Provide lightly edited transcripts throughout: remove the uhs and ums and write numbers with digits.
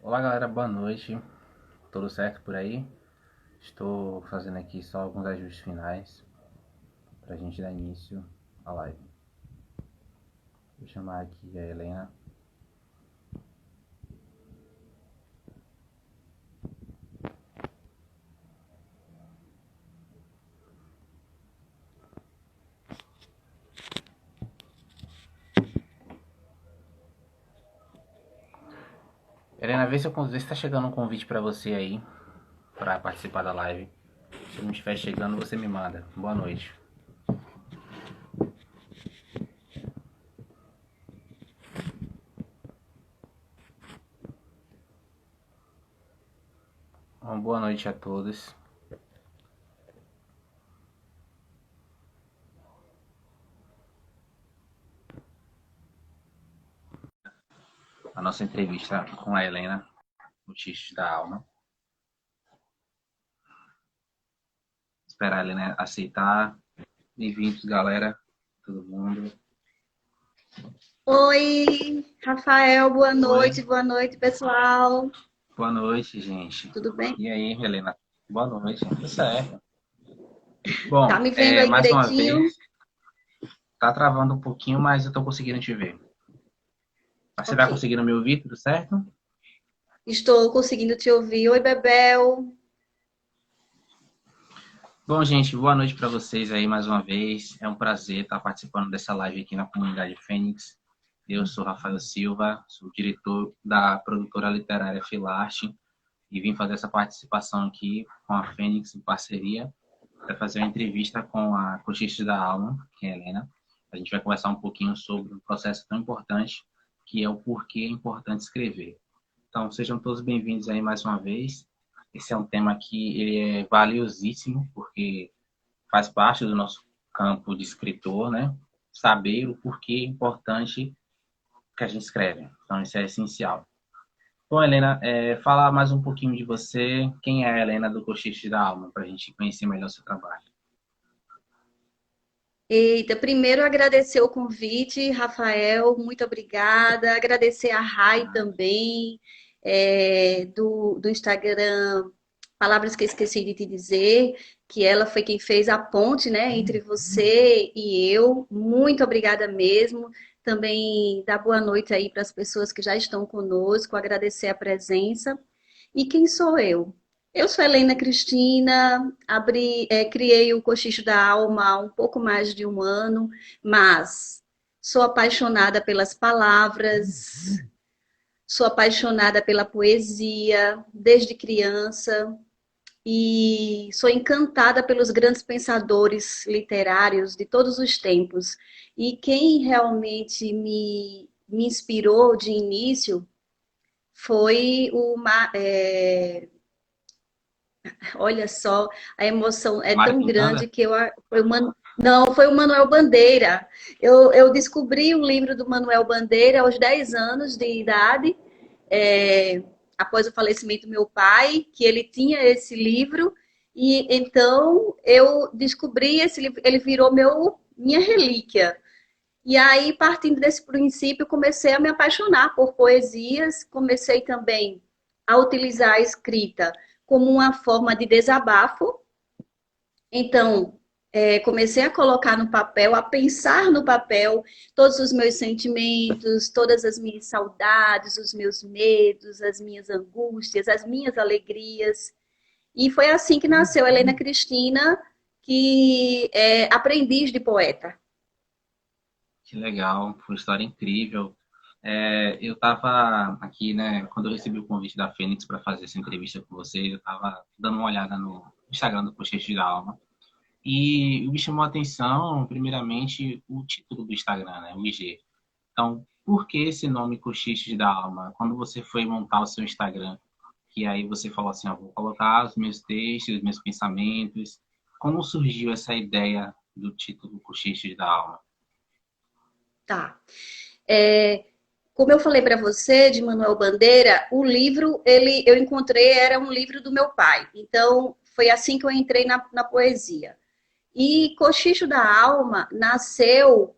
Olá galera, boa noite. Tudo certo por aí? Estou fazendo aqui só alguns ajustes finais para a gente dar início à live. Vou chamar aqui a Helena. Helena, vê se está chegando um convite para você aí para participar da live. Se não estiver chegando, você me manda. Boa noite. Uma boa noite a todos. A nossa entrevista com a Helena, o Xixi da Alma. Esperar a Helena aceitar. Bem-vindos, galera. Todo mundo. Oi, Rafael, Oi. boa noite, pessoal. Boa noite, gente. Tudo bem? E aí, Helena? Boa noite. Tudo certo. Tá Bom, me vendo aí mais uma vez, direitinho? tá travando um pouquinho, mas eu tô conseguindo te ver. Você tá Ok, conseguindo me ouvir, tudo certo? estou conseguindo te ouvir. Oi, Bebel. Bom, gente, boa noite para vocês aí mais uma vez. É um prazer estar participando dessa live aqui na comunidade Fênix. Eu sou Rafael Silva, sou diretor da produtora literária Filarte e vim fazer essa participação aqui com a Fênix em parceria para fazer uma entrevista com a coachista da alma, que é a Helena. A gente vai conversar um pouquinho sobre um processo tão importante que é o porquê é importante escrever. Então, sejam todos bem-vindos aí mais uma vez. Esse é um tema que ele é valiosíssimo, porque faz parte do nosso campo de escritor, né? Saber o porquê é importante que a gente escreve. Então, isso é essencial. Bom, Helena, fala mais um pouquinho de você. Quem é a Helena do Cochiche da Alma, para a gente conhecer melhor o seu trabalho. Eita, primeiro agradecer o convite, Rafael, muito obrigada. Agradecer a Rai também, do Instagram Palavras que Esqueci de Te Dizer, que ela foi quem fez a ponte, né, entre você e eu. Muito obrigada mesmo. Também dar boa noite aí para as pessoas que já estão conosco, agradecer a presença. E quem sou eu? Eu sou Helena Cristina, criei o Cochicho da Alma há um pouco mais de um ano, mas sou apaixonada pelas palavras, sou apaixonada pela poesia desde criança e sou encantada pelos grandes pensadores literários de todos os tempos. E quem realmente me inspirou de início foi olha só, a emoção é Mário tão grande Quintana? que não, foi o Manuel Bandeira. Eu descobri o livro do Manuel Bandeira aos 10 anos de idade, é, após o falecimento do meu pai, que ele tinha esse livro, e então eu descobri esse livro, ele virou minha relíquia. E aí, partindo desse princípio, comecei a me apaixonar por poesias, comecei também a utilizar a escrita como uma forma de desabafo. Então, comecei a colocar no papel, a pensar no papel todos os meus sentimentos, todas as minhas saudades, os meus medos, as minhas angústias, as minhas alegrias. E foi assim que nasceu Helena Cristina, que é aprendiz de poeta. Que legal, foi uma história incrível. Eu estava aqui, né, quando eu recebi o convite da Fênix para fazer essa entrevista com vocês, eu estava dando uma olhada no Instagram do Cochecho da Alma. E me chamou a atenção, primeiramente, o título do Instagram, né, o IG. Então, por que esse nome Cochichos da Alma? Quando você foi montar o seu Instagram, que aí você falou assim, ó, vou colocar os meus textos, os meus pensamentos. Como surgiu essa ideia do título Cochichos da Alma? Tá. É, como eu falei para você, de Manuel Bandeira, o livro eu encontrei era um livro do meu pai. Então foi assim que eu entrei na poesia. E Cochicho da Alma nasceu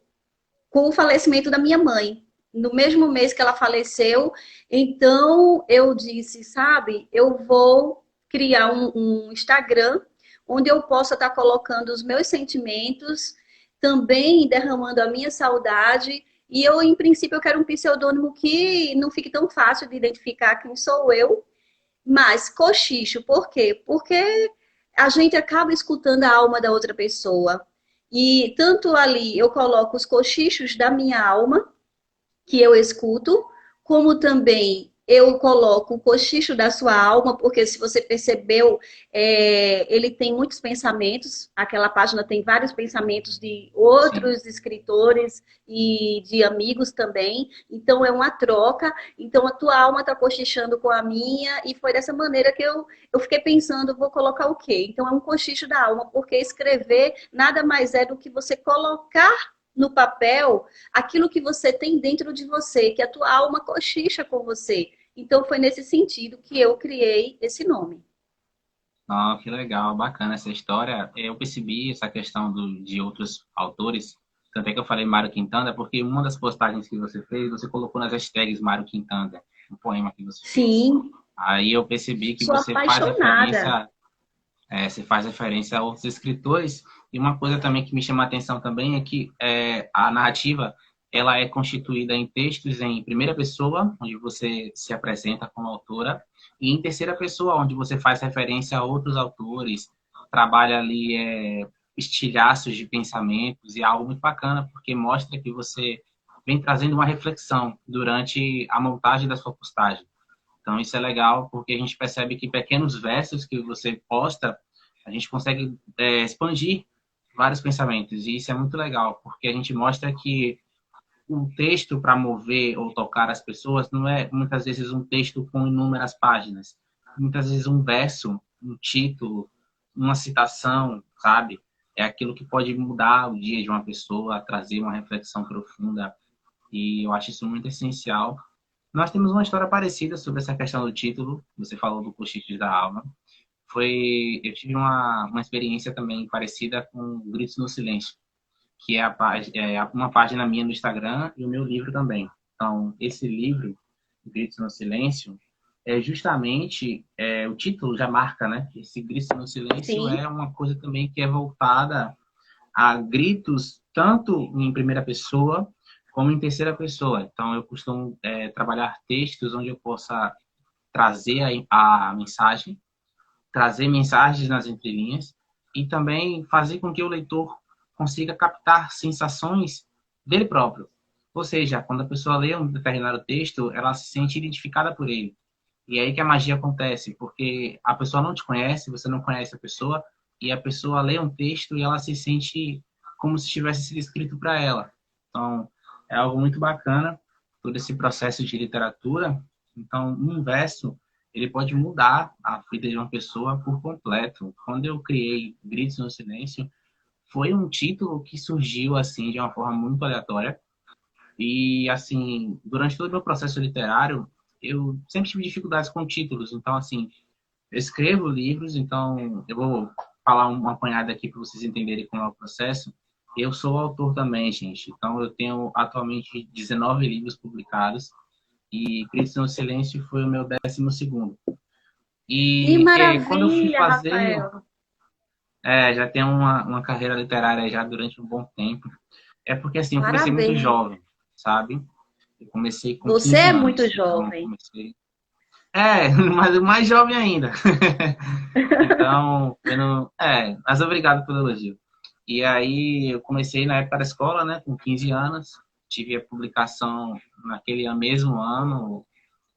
com o falecimento da minha mãe. no mesmo mês que ela faleceu. Então eu disse, sabe, eu vou criar um Instagram onde eu possa estar colocando os meus sentimentos, também derramando a minha saudade. E eu, em princípio, eu quero um pseudônimo que não fique tão fácil de identificar quem sou eu, mas cochicho, por quê? Porque a gente acaba escutando a alma da outra pessoa. E tanto ali eu coloco os cochichos da minha alma, que eu escuto, como também eu coloco o cochicho da sua alma, porque se você percebeu, ele tem muitos pensamentos, aquela página tem vários pensamentos de Sim. outros escritores e de amigos também, então é uma troca, então a tua alma está cochichando com a minha, e foi dessa maneira que eu fiquei pensando, vou colocar o quê? Então é um cochicho da alma, porque escrever nada mais é do que você colocar no papel aquilo que você tem dentro de você, que a tua alma cochicha com você. Então foi nesse sentido que eu criei esse nome. Ah, que legal, bacana essa história. Eu percebi essa questão de outros autores, tanto é que eu falei Mário Quintana, porque uma das postagens que você fez, você colocou nas hashtags Mário Quintana, um poema que você fez. Sim, Aí eu percebi que sou você faz apaixonada. referência, você faz referência a outros escritores, e uma coisa também que me chama a atenção também é que a narrativa ela é constituída em textos em primeira pessoa, onde você se apresenta como autora, e em terceira pessoa, onde você faz referência a outros autores, trabalha ali estilhaços de pensamentos, e é algo muito bacana, porque mostra que você vem trazendo uma reflexão durante a montagem da sua postagem. Então, isso é legal, porque a gente percebe que pequenos versos que você posta, a gente consegue expandir vários pensamentos. E isso é muito legal, porque a gente mostra que um texto para mover ou tocar as pessoas não é muitas vezes um texto com inúmeras páginas. Muitas vezes um verso, um título, uma citação, sabe? É aquilo que pode mudar o dia de uma pessoa, trazer uma reflexão profunda. E eu acho isso muito essencial. Nós temos uma história parecida sobre essa questão do título. Você falou do Cochichos da Alma. Eu tive uma experiência também parecida com Gritos no Silêncio, que uma página minha no Instagram e o meu livro também. Então, esse livro, Gritos no Silêncio, é justamente o título já marca, né? Esse Gritos no Silêncio Sim, é uma coisa também que é voltada a gritos tanto em primeira pessoa como em terceira pessoa. Então, eu costumo trabalhar textos onde eu possa trazer a mensagem, trazer mensagens nas entrelinhas e também fazer com que o leitor consiga captar sensações dele próprio. Ou seja, quando a pessoa lê um determinado texto, ela se sente identificada por ele. E é aí que a magia acontece, porque a pessoa não te conhece, você não conhece a pessoa, e a pessoa lê um texto e ela se sente como se tivesse sido escrito para ela. Então, é algo muito bacana, todo esse processo de literatura. Então, um verso, ele pode mudar a vida de uma pessoa por completo. Quando eu criei Gritos no Silêncio, foi um título que surgiu assim de uma forma muito aleatória. E assim, durante todo o meu processo literário, eu sempre tive dificuldades com títulos. Então, assim, eu escrevo livros, então eu vou falar uma apanhada aqui para vocês entenderem como é o processo. Eu sou autor também, gente. Então, eu tenho atualmente 19 livros publicados e Cristo no Silêncio foi o meu 12º. que E quando eu fui maravilha, fazer, Rafael. já tenho uma carreira literária já durante um bom tempo. É porque, assim, eu comecei muito Parabéns. jovem, sabe? Eu comecei com Você 15 é muito anos, então eu jovem. comecei... mas mais jovem ainda. Então, mas obrigado pelo elogio. E aí, eu comecei na época da escola, né, com 15 anos, tive a publicação naquele mesmo ano,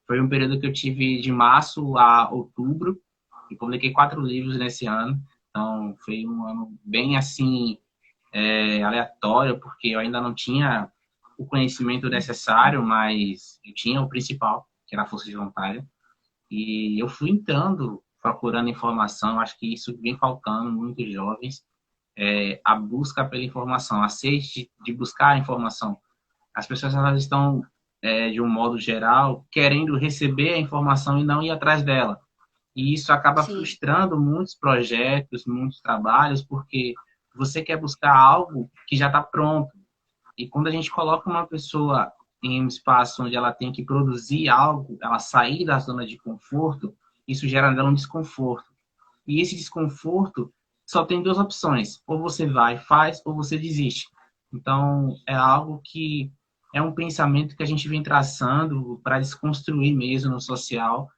foi um período que eu tive de março a outubro, e publiquei 4 livros nesse ano, então foi um ano bem, assim, aleatório, porque eu ainda não tinha o conhecimento necessário, mas eu tinha o principal, que era a força voluntária. E eu fui entrando, procurando informação, acho que isso vem faltando muitos jovens, a busca pela informação, a sede de buscar a informação. As pessoas elas estão, de um modo geral, querendo receber a informação e não ir atrás dela. E isso acaba Sim, frustrando muitos projetos, muitos trabalhos, porque você quer buscar algo que já está pronto. E quando a gente coloca uma pessoa em um espaço onde ela tem que produzir algo, ela sair da zona de conforto, isso gera nela um desconforto. E esse desconforto só tem duas opções: ou você vai, faz, ou você desiste. Então, é algo que é um pensamento que a gente vem traçando para desconstruir mesmo no social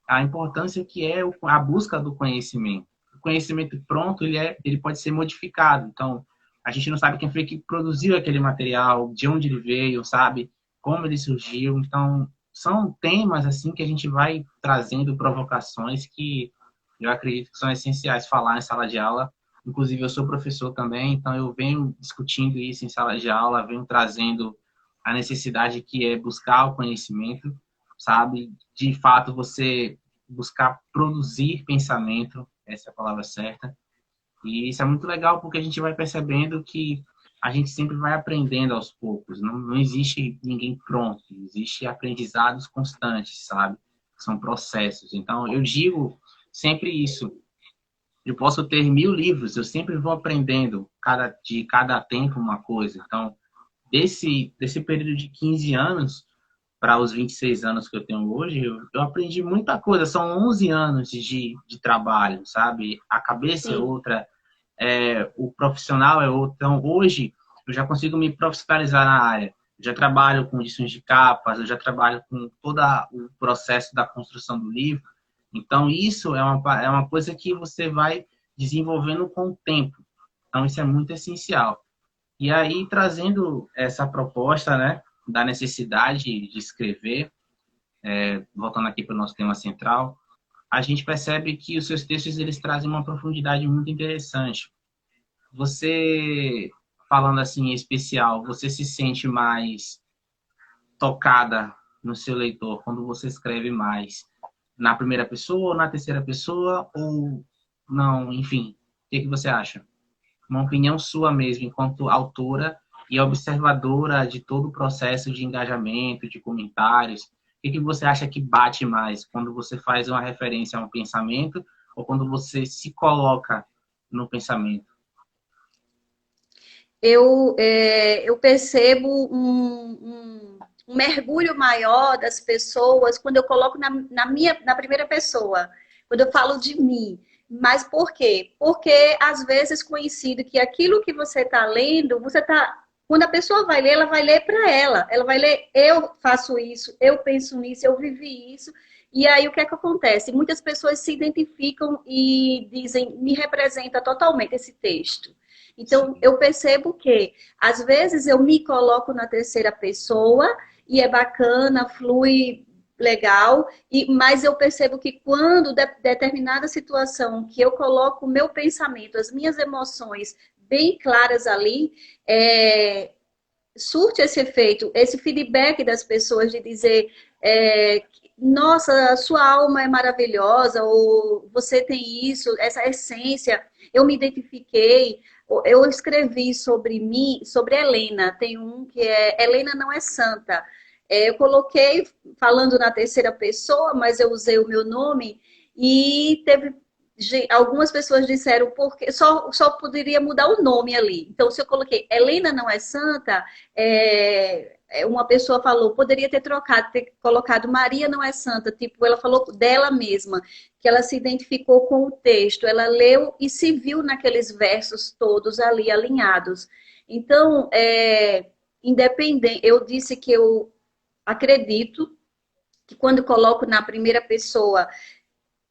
a importância que é a busca do conhecimento. O conhecimento pronto, ele pode ser modificado. Então, a gente não sabe quem foi que produziu aquele material, de onde ele veio, sabe? Como ele surgiu. Então, são temas assim que a gente vai trazendo provocações que eu acredito que são essenciais falar em sala de aula. Inclusive, eu sou professor também, então eu venho discutindo isso em sala de aula, venho trazendo a necessidade que é buscar o conhecimento, sabe? De fato, você buscar produzir pensamento, essa é a palavra certa. E isso é muito legal porque a gente vai percebendo que a gente sempre vai aprendendo aos poucos. Não existe ninguém pronto, existe aprendizados constantes, sabe? São processos. Então, eu digo sempre isso. Eu posso ter 1000 livros, eu sempre vou aprendendo de cada tempo uma coisa. Então, desse período de 15 anos para os 26 anos que eu tenho hoje, eu aprendi muita coisa. São 11 anos de trabalho, sabe? A cabeça é Sim. outra, o profissional é outro. Então, hoje, eu já consigo me profissionalizar na área. Eu já trabalho com edições de capas, eu já trabalho com todo o processo da construção do livro. Então, isso é uma coisa que você vai desenvolvendo com o tempo. Então, isso é muito essencial. E aí, trazendo essa proposta, né, da necessidade de escrever, voltando aqui para o nosso tema central, a gente percebe que os seus textos eles trazem uma profundidade muito interessante. Você, falando assim em especial, você se sente mais tocada no seu leitor quando você escreve mais na primeira pessoa ou na terceira pessoa ou não, enfim, o que você acha? Uma opinião sua mesmo, enquanto autora e observadora de todo o processo de engajamento, de comentários. O que você acha que bate mais quando você faz uma referência a um pensamento ou quando você se coloca no pensamento? Eu percebo um mergulho maior das pessoas quando eu coloco na primeira pessoa, quando eu falo de mim. Mas por quê? Porque às vezes coincide que aquilo que você está lendo, quando a pessoa vai ler, ela vai ler para ela. Ela vai ler, eu faço isso, eu penso nisso, eu vivi isso. E aí o que é que acontece? Muitas pessoas se identificam e dizem, me representa totalmente esse texto. Então, Sim, eu percebo que, às vezes, eu me coloco na terceira pessoa e é bacana, flui legal, mas eu percebo que quando determinada situação que eu coloco o meu pensamento, as minhas emoções bem claras ali, surte esse efeito, esse feedback das pessoas de dizer nossa, a sua alma é maravilhosa, ou você tem isso, essa essência, eu me identifiquei, eu escrevi sobre mim, sobre Helena, tem um que é Helena não é santa. Eu coloquei falando na terceira pessoa, mas eu usei o meu nome e teve algumas pessoas disseram porque só poderia mudar o nome ali. Então, se eu coloquei Helena não é santa, uma pessoa falou, poderia ter trocado, ter colocado Maria não é santa, tipo, ela falou dela mesma, que ela se identificou com o texto, ela leu e se viu naqueles versos todos ali alinhados. Então, independente, eu disse que eu acredito que quando coloco na primeira pessoa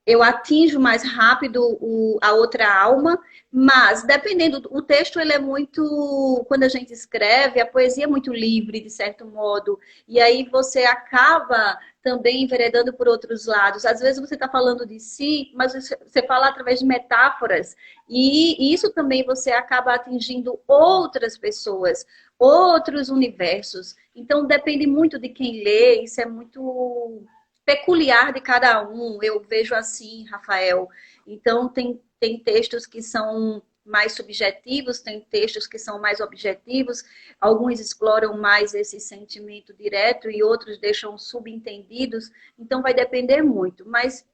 eu atinjo mais rápido a outra alma, mas dependendo, o texto ele é muito, quando a gente escreve, a poesia é muito livre, de certo modo, e aí você acaba também enveredando por outros lados. Às vezes você está falando de si, mas você fala através de metáforas, e isso também você acaba atingindo outras pessoas, outros universos. Então depende muito de quem lê, isso é muito peculiar de cada um, eu vejo assim, Rafael. Então, tem textos que são mais subjetivos, tem textos que são mais objetivos, alguns exploram mais esse sentimento direto e outros deixam subentendidos, então vai depender muito. Mas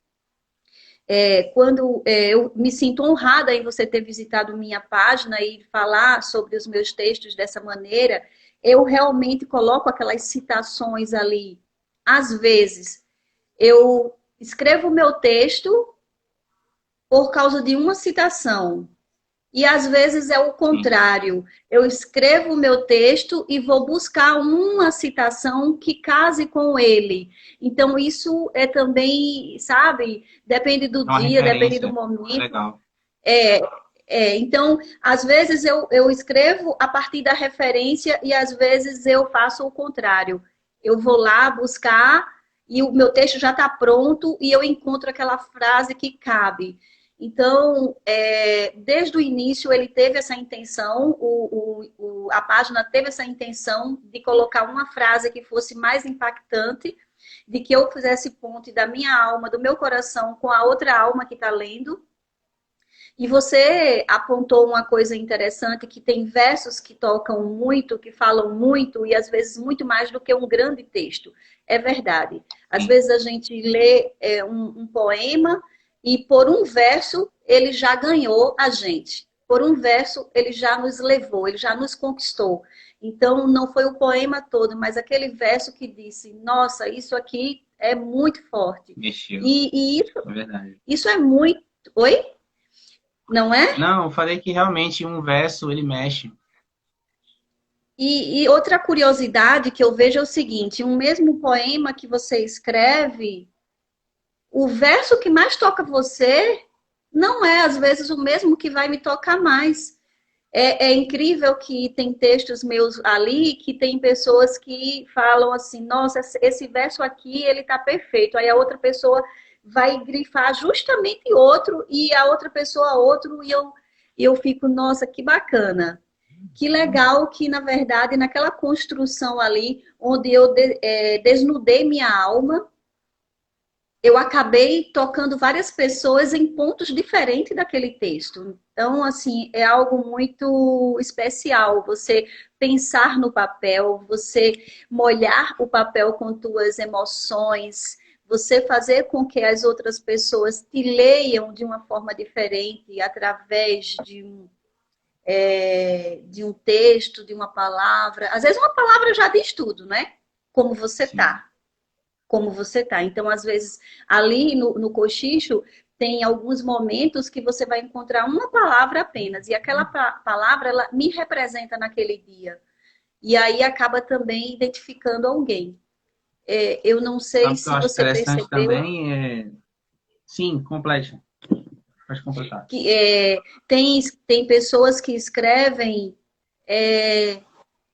quando eu me sinto honrada em você ter visitado minha página e falar sobre os meus textos dessa maneira, eu realmente coloco aquelas citações ali. Às vezes, eu escrevo o meu texto por causa de uma citação. E às vezes é o Sim. contrário. Eu escrevo o meu texto e vou buscar uma citação que case com ele. Então, isso é também, sabe, depende do É uma dia, depende do referência. momento. Legal. É, então, às vezes eu escrevo a partir da referência e às vezes eu faço o contrário. Eu vou lá buscar e o meu texto já está pronto e eu encontro aquela frase que cabe. Então, desde o início ele teve essa intenção, a página teve essa intenção de colocar uma frase que fosse mais impactante, de que eu fizesse ponte da minha alma, do meu coração com a outra alma que está lendo. E você apontou uma coisa interessante, que tem versos que tocam muito, que falam muito, e às vezes muito mais do que um grande texto. É verdade. Às Sim. vezes a gente lê um poema e por um verso ele já ganhou a gente. Por um verso ele já nos levou, ele já nos conquistou. Então não foi o poema todo, mas aquele verso que disse, nossa, isso aqui é muito forte. Mexeu. E isso, É verdade. isso é muito... Oi? Não é? Não, eu falei que realmente um verso ele mexe. E outra curiosidade que eu vejo é o seguinte: um mesmo poema que você escreve, o verso que mais toca você não é, às vezes, o mesmo que vai me tocar mais. É incrível que tem textos meus ali que tem pessoas que falam assim: nossa, esse verso aqui ele tá perfeito. Aí a outra pessoa vai grifar justamente outro, e a outra pessoa outro, e eu fico, nossa, que bacana. Que legal que, na verdade, naquela construção ali, onde eu desnudei minha alma, eu acabei tocando várias pessoas em pontos diferentes daquele texto. Então, assim, é algo muito especial você pensar no papel, você molhar o papel com tuas emoções, você fazer com que as outras pessoas te leiam de uma forma diferente, através de um texto, de uma palavra. Às vezes uma palavra já diz tudo, né? Como você Sim. tá. Como você tá. Então, às vezes, ali no cochicho, tem alguns momentos que você vai encontrar uma palavra apenas. E aquela palavra, ela me representa naquele dia. E aí acaba também identificando alguém. Eu não sei Sabe o que eu se acho você interessante percebeu também? Sim, complete. Pode completar. que tem pessoas que escrevem é,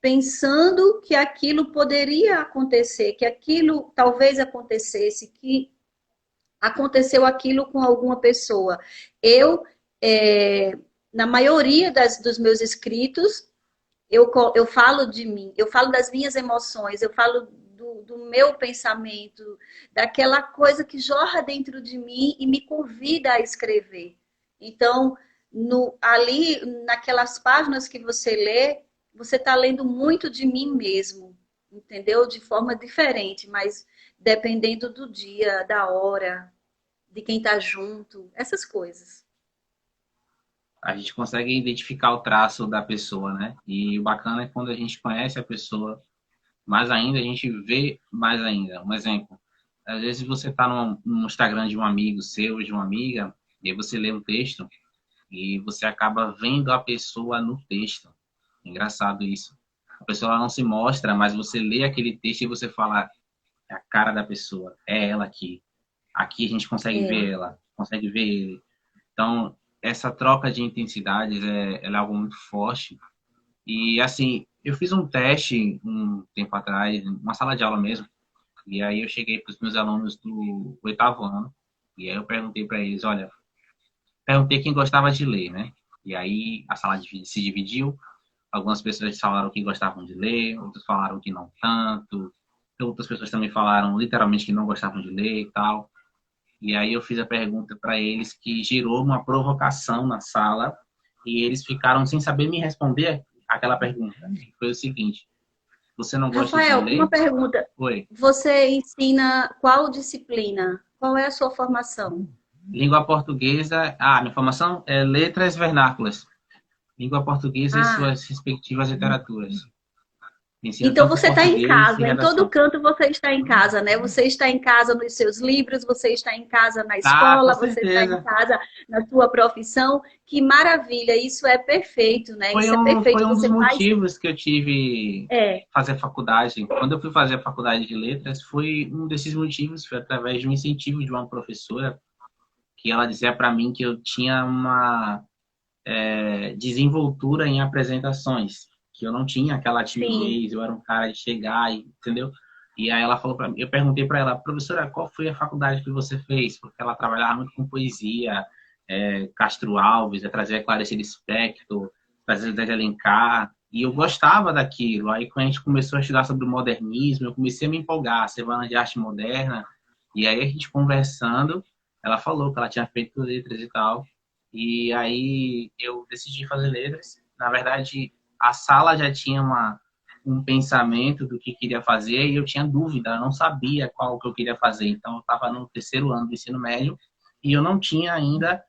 pensando que aquilo poderia acontecer, que aquilo talvez acontecesse, que aconteceu aquilo com alguma pessoa. Eu, na maioria dos meus escritos, eu falo de mim, eu falo das minhas emoções, eu falo do meu pensamento, daquela coisa que jorra dentro de mim e me convida a escrever. Então, ali, naquelas páginas que você lê, você está lendo muito de mim mesmo, entendeu? De forma diferente, mas dependendo do dia, da hora, de quem está junto, essas coisas. A gente consegue identificar o traço da pessoa, né? E o bacana é quando a gente conhece a pessoa mais ainda, a gente vê mais ainda. Um exemplo, às vezes você está no Instagram de um amigo seu, de uma amiga, e aí você lê um texto e você acaba vendo a pessoa no texto. Engraçado isso. A pessoa não se mostra, mas você lê aquele texto e você fala, é a cara da pessoa, é ela aqui. Aqui a gente consegue É, ver ela, consegue ver ele. Então, essa troca de intensidades ela é algo muito forte. E, assim, eu fiz um teste um tempo atrás, uma sala de aula mesmo, e aí eu cheguei para os meus alunos do oitavo ano, e aí eu perguntei para eles, olha, perguntei quem gostava de ler, né? E aí a sala se dividiu, algumas pessoas falaram que gostavam de ler, outras falaram que não tanto, outras pessoas também falaram literalmente que não gostavam de ler e tal. E aí eu fiz a pergunta para eles que gerou uma provocação na sala e eles ficaram sem saber me responder aquela pergunta. Foi o seguinte: você não gosta de Rafael, uma ler? pergunta. Oi. Você ensina qual disciplina? Qual é a sua formação? Língua portuguesa. Ah, minha formação é letras vernáculas. Língua portuguesa e Ah, suas respectivas literaturas. Ensino Então tanto você está em português e casa, em todo redação. canto você está em casa, né? Você está em casa nos seus livros, você está em casa na Ah, com escola, você está em certeza. casa na sua profissão. Que maravilha, isso é perfeito, né? Isso é Foi perfeito. um dos Você faz. motivos que eu tive É, fazer faculdade. Quando eu fui fazer a faculdade de letras, foi um desses motivos, foi através de um incentivo de uma professora, que ela dizia para mim que eu tinha uma desenvoltura em apresentações, que eu não tinha aquela sim. timidez, eu era um cara de chegar, entendeu? E aí ela falou para mim, eu perguntei para ela, professora, qual foi a faculdade que você fez? Porque ela trabalhava muito com poesia, Castro Alves, trazia Clarice Lispector, trazia Zé de Alencar, e eu gostava daquilo. Aí quando a gente começou a estudar sobre o modernismo, eu comecei a me empolgar, Semana de Arte Moderna, e aí a gente conversando, ela falou que ela tinha feito letras e tal, e aí eu decidi fazer letras. Na verdade, a sala já tinha um pensamento do que queria fazer e eu tinha dúvida, eu não sabia qual que eu queria fazer. Então, eu estava no terceiro ano do ensino médio e eu não tinha ainda,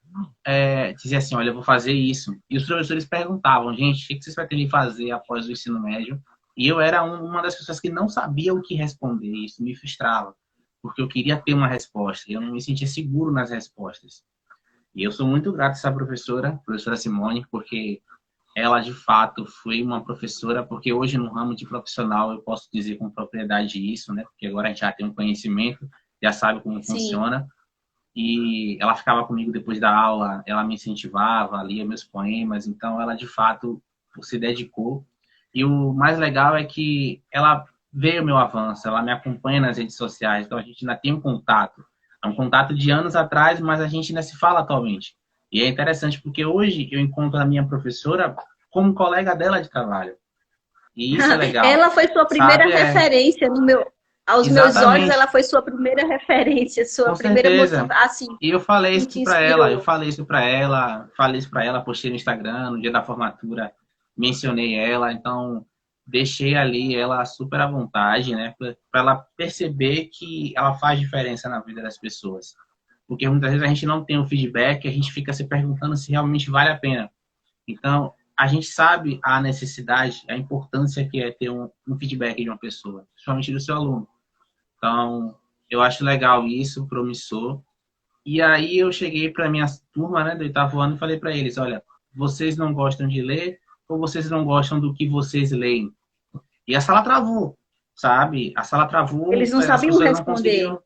dizer assim, olha, eu vou fazer isso. E os professores perguntavam, gente, o que vocês pretendem fazer após o ensino médio? E eu era uma das pessoas que não sabia o que responder. Isso me frustrava, porque eu queria ter uma resposta e eu não me sentia seguro nas respostas. E eu sou muito grato a essa professora, professora Simone, porque ela de fato foi uma professora, porque hoje no ramo de profissional eu posso dizer com propriedade isso, né? Porque agora a gente já tem um conhecimento, já sabe como Sim. funciona. E ela ficava comigo depois da aula, ela me incentivava, lia meus poemas, então ela de fato se dedicou. E o mais legal é que ela vê o meu avanço, ela me acompanha nas redes sociais, então a gente ainda tem um contato. É um contato de anos atrás, mas a gente ainda se fala atualmente. E é interessante porque hoje eu encontro a minha professora como colega dela de trabalho. E isso é legal, Ela foi sua primeira sabe? referência no meu, aos meus olhos, ela Exatamente. foi sua primeira referência, sua Com primeira certeza. motivação, assim, E eu falei que isso te para ela, inspirou. falei isso para ela, postei no Instagram, no dia da formatura, mencionei ela, então deixei ali ela super à vontade, né, para ela perceber que ela faz diferença na vida das pessoas. Porque muitas vezes a gente não tem o feedback, a gente fica se perguntando se realmente vale a pena. Então, a gente sabe a necessidade, a importância que é ter um feedback de uma pessoa, principalmente do seu aluno. Então, eu acho legal isso, promissor. E aí eu cheguei para minha turma, né, do oitavo ano e falei para eles, olha, vocês não gostam de ler ou vocês não gostam do que vocês leem? E a sala travou, sabe? A sala Eles travou, não as sabiam pessoas não responder. conseguiam,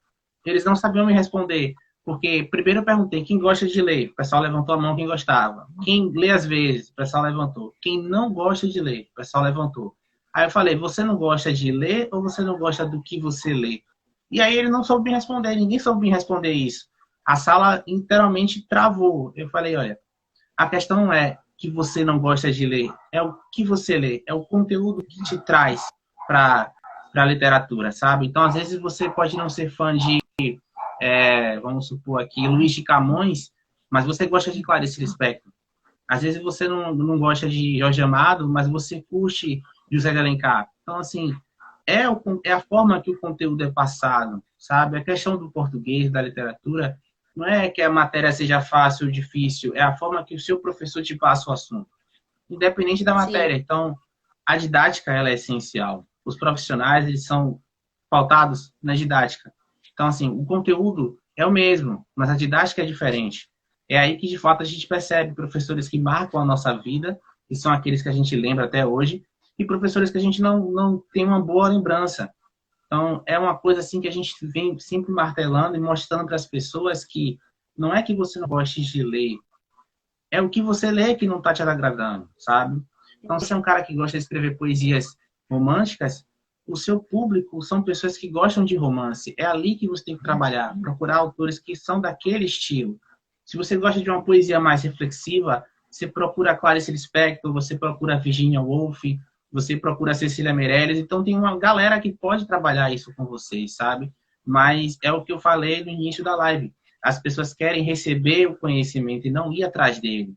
eles não sabiam me responder. Porque primeiro eu perguntei quem gosta de ler, o pessoal levantou a mão quem gostava. Quem lê às vezes, o pessoal levantou. Quem não gosta de ler, o pessoal levantou. Aí eu falei, você não gosta de ler ou você não gosta do que você lê? E aí ele não soube me responder, ninguém soube me responder isso. A sala literalmente travou. Eu falei, olha, a questão não é que você não gosta de ler, é o que você lê, é o conteúdo que te traz para a literatura, sabe? Então, às vezes você pode não ser fã de, vamos supor aqui, Luís de Camões, mas você gosta de Clarice Lispector. Às vezes você não gosta de Jorge Amado, mas você curte José de Alencar. Então, assim, é a forma que o conteúdo é passado, sabe? A questão do português, da literatura, não é que a matéria seja fácil ou difícil, é a forma que o seu professor te passa o assunto, independente da matéria. Sim, Então, a didática ela é essencial. Os profissionais eles são pautados na didática. Então, assim, o conteúdo é o mesmo, mas a didática é diferente. É aí que, de fato, a gente percebe professores que marcam a nossa vida, que são aqueles que a gente lembra até hoje, e professores que a gente não tem uma boa lembrança. Então, é uma coisa assim que a gente vem sempre martelando e mostrando para as pessoas que não é que você não goste de ler, é o que você lê que não está te agradando, sabe? Então, se você é um cara que gosta de escrever poesias românticas, o seu público são pessoas que gostam de romance. É ali que você tem que trabalhar, procurar autores que são daquele estilo. Se você gosta de uma poesia mais reflexiva, você procura Clarice Lispector, você procura Virginia Woolf, você procura Cecília Meirelles. Então, tem uma galera que pode trabalhar isso com vocês, sabe? Mas é o que eu falei no início da live. As pessoas querem receber o conhecimento e não ir atrás dele.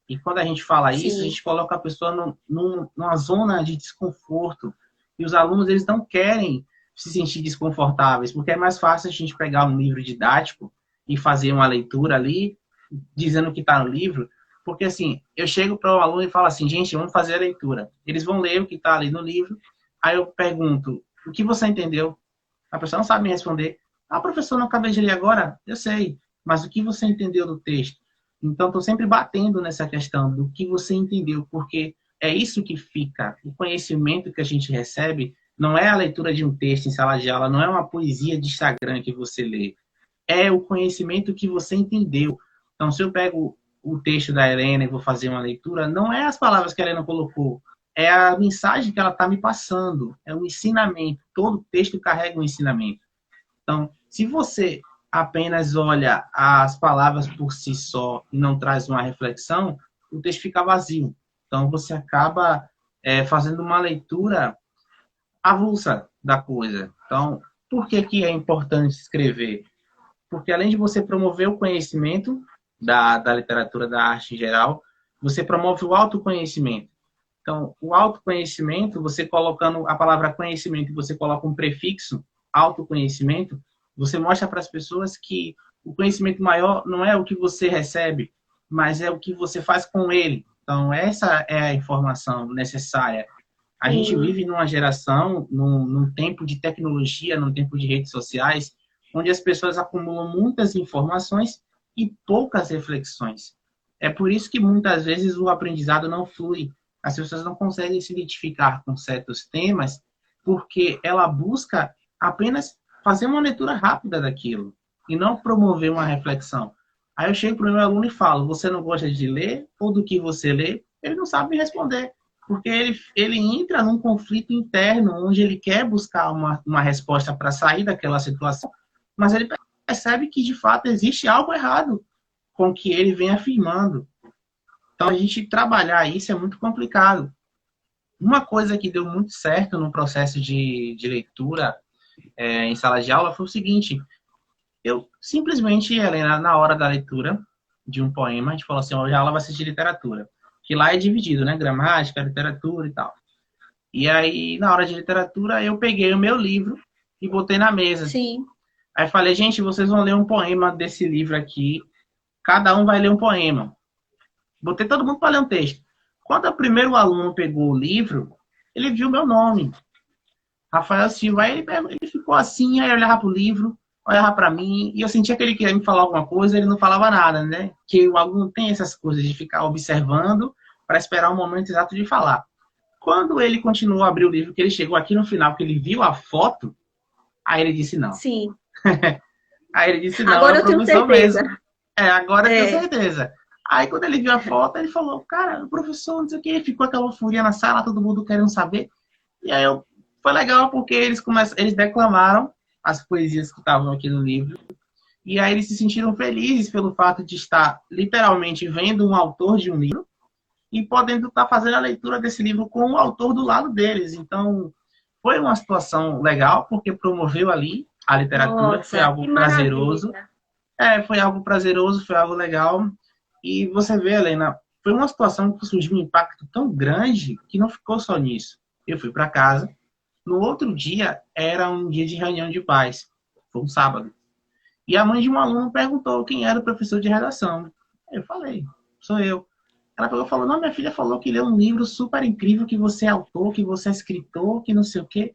E quando a gente fala isso, a sim, gente coloca a pessoa numa zona de desconforto. E os alunos, eles não querem se sentir desconfortáveis, porque é mais fácil a gente pegar um livro didático e fazer uma leitura ali, dizendo o que está no livro, porque assim, eu chego para o aluno e falo assim, gente, vamos fazer a leitura. Eles vão ler o que está ali no livro, Aí eu pergunto, o que você entendeu? A pessoa não sabe me responder. Ah, professor, não acabei de ler agora? Eu sei. Mas o que você entendeu do texto? Então, estou sempre batendo nessa questão do que você entendeu, porque é isso que fica. O conhecimento que a gente recebe não é a leitura de um texto em sala de aula, não é uma poesia de Instagram que você lê. É o conhecimento que você entendeu. Então, se eu pego o texto da Helena e vou fazer uma leitura, não é as palavras que a Helena colocou, é a mensagem que ela está me passando, é um ensinamento. Todo texto carrega um ensinamento. Então, se você apenas olha as palavras por si só e não traz uma reflexão, o texto fica vazio. Então, você acaba fazendo uma leitura avulsa da coisa. Então, por que que é importante escrever? Porque além de você promover o conhecimento da literatura, da arte em geral, você promove o autoconhecimento. Então, o autoconhecimento, você colocando a palavra conhecimento e você coloca um prefixo, autoconhecimento, você mostra para as pessoas que o conhecimento maior não é o que você recebe, mas é o que você faz com ele. Então, essa é a informação necessária. A gente Sim. vive numa geração, num tempo de tecnologia, num tempo de redes sociais, onde as pessoas acumulam muitas informações e poucas reflexões. É por isso que muitas vezes o aprendizado não flui. As pessoas não conseguem se identificar com certos temas porque ela busca apenas fazer uma leitura rápida daquilo e não promover uma reflexão. Aí eu chego para o meu aluno e falo, você não gosta de ler ou do que você lê? Ele não sabe me responder, porque ele entra num conflito interno onde ele quer buscar uma resposta para sair daquela situação, mas ele percebe que, de fato, existe algo errado com o que ele vem afirmando. Então, a gente trabalhar isso é muito complicado. Uma coisa que deu muito certo no processo de leitura em sala de aula foi o seguinte, eu simplesmente, Helena, na hora da leitura de um poema, a gente falou assim, hoje a aula vai ser de literatura, que lá é dividido, né? Gramática, literatura e tal. E aí, na hora de literatura, eu peguei o meu livro e botei na mesa. Sim. Aí falei, gente, vocês vão ler um poema desse livro aqui, cada um vai ler um poema. Botei todo mundo para ler um texto. Quando o primeiro aluno pegou o livro, ele viu meu nome, Rafael Silva. Aí ele ficou assim, aí olhava para o livro, olhava para mim, e eu sentia que ele queria me falar alguma coisa, ele não falava nada, né? Que o aluno tem essas coisas de ficar observando para esperar o momento exato de falar. Quando ele continuou a abrir o livro, que ele chegou aqui no final, que ele viu a foto, aí ele disse não. Sim. Aí ele disse não, Agora é eu tenho professor certeza. mesmo. Agora eu tenho É. certeza. Aí quando ele viu a foto, ele falou, cara, o professor, não sei o que, ficou aquela euforia na sala, todo mundo querendo saber. E aí foi legal porque eles declamaram as poesias que estavam aqui no livro. E aí eles se sentiram felizes pelo fato de estar literalmente vendo um autor de um livro e podendo estar fazendo a leitura desse livro com o autor do lado deles. Então, foi uma situação legal, porque promoveu ali a literatura, foi Nossa, algo que prazeroso. maravilha. Foi algo prazeroso, foi algo legal. E você vê, Helena, foi uma situação que surgiu um impacto tão grande que não ficou só nisso. Eu fui para casa. No outro dia, era um dia de reunião de pais. Foi um sábado. E a mãe de um aluno perguntou quem era o professor de redação. Eu falei, sou eu. Ela pegou e falou, não, minha filha falou que leu um livro super incrível, que você é autor, que você é escritor, que não sei o quê.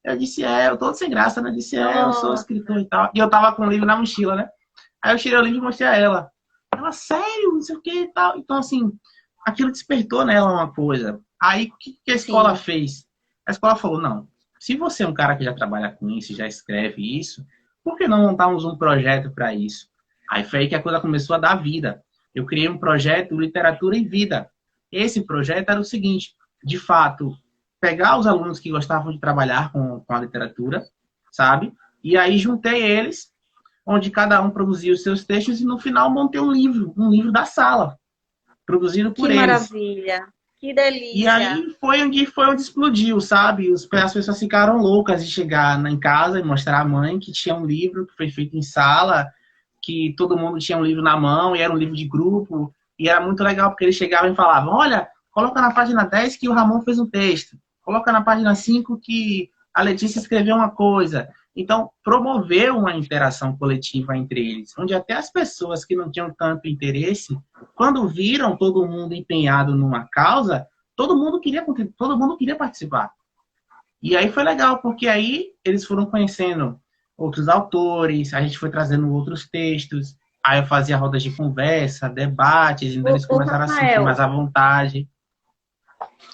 Eu disse, eu tô sem graça, né? Eu disse, eu sou Nossa, escritor e tal. E eu tava com o livro na mochila, né? Aí eu tirei o livro e mostrei a ela. Ela, sério, não sei o que e tal. Então, assim, aquilo despertou nela uma coisa. Aí, o que a escola sim. fez? A escola falou, não, se você é um cara que já trabalha com isso, já escreve isso, por que não montarmos um projeto para isso? Aí foi aí que a coisa começou a dar vida. Eu criei um projeto Literatura em Vida. Esse projeto era o seguinte, de fato, pegar os alunos que gostavam de trabalhar com a literatura, sabe? E aí juntei eles onde cada um produzia os seus textos e no final montei um livro da sala, produzido Que por eles. maravilha. Que E delícia. aí foi onde explodiu, sabe? As pessoas ficaram loucas de chegar em casa e mostrar à mãe que tinha um livro que foi feito em sala, que todo mundo tinha um livro na mão e era um livro de grupo. E era muito legal porque eles chegavam e falavam, olha, coloca na página 10 que o Ramon fez um texto. Coloca na página 5 que a Letícia escreveu uma coisa. Então, promoveu uma interação coletiva entre eles, onde até as pessoas que não tinham tanto interesse, quando viram todo mundo empenhado numa causa, todo mundo queria participar. E aí foi legal, porque aí eles foram conhecendo outros autores, a gente foi trazendo outros textos, aí eu fazia rodas de conversa, debates, então eles Ô, começaram a se sentir mais Rafael, à vontade.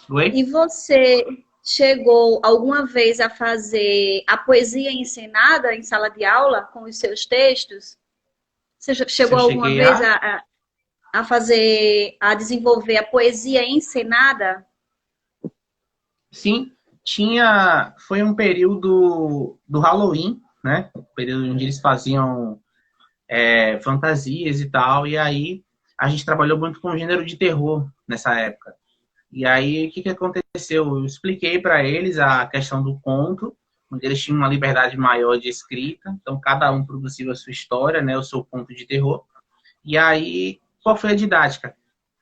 e Oi? você chegou alguma vez a fazer a poesia encenada em sala de aula com os seus textos? Você Se chegou eu alguma cheguei vez a... a fazer, a desenvolver a poesia encenada? Sim, tinha... Foi um período do Halloween, né? Um período onde eles faziam fantasias e tal, e aí a gente trabalhou muito com o gênero de terror nessa época. E aí, o que aconteceu? Eu expliquei para eles a questão do conto, onde eles tinham uma liberdade maior de escrita, então cada um produziu a sua história, né, o seu conto de terror. E aí, qual foi a didática?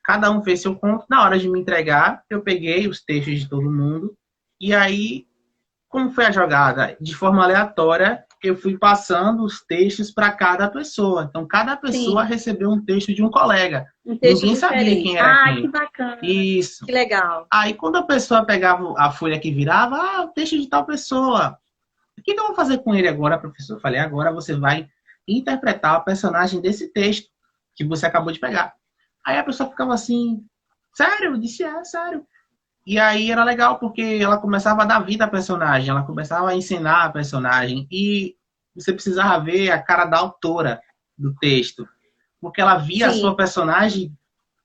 Cada um fez seu conto. Na hora de me entregar, eu peguei os textos de todo mundo, e aí como foi a jogada? De forma aleatória, eu fui passando os textos para cada pessoa. Então, cada pessoa Sim, recebeu um texto de um colega. um texto Ninguém sabia diferente. quem era Ah, que quem. bacana, Isso. que legal. Aí, quando a pessoa pegava a folha que virava, o texto de tal pessoa. O que eu vou fazer com ele agora, professor? Eu falei, agora você vai interpretar o personagem desse texto que você acabou de pegar. Aí a pessoa ficava assim, sério? Eu disse, sério. E aí era legal porque ela começava a dar vida à personagem, ela começava a ensinar a personagem e você precisava ver a cara da autora do texto, porque ela via a sua Sim, personagem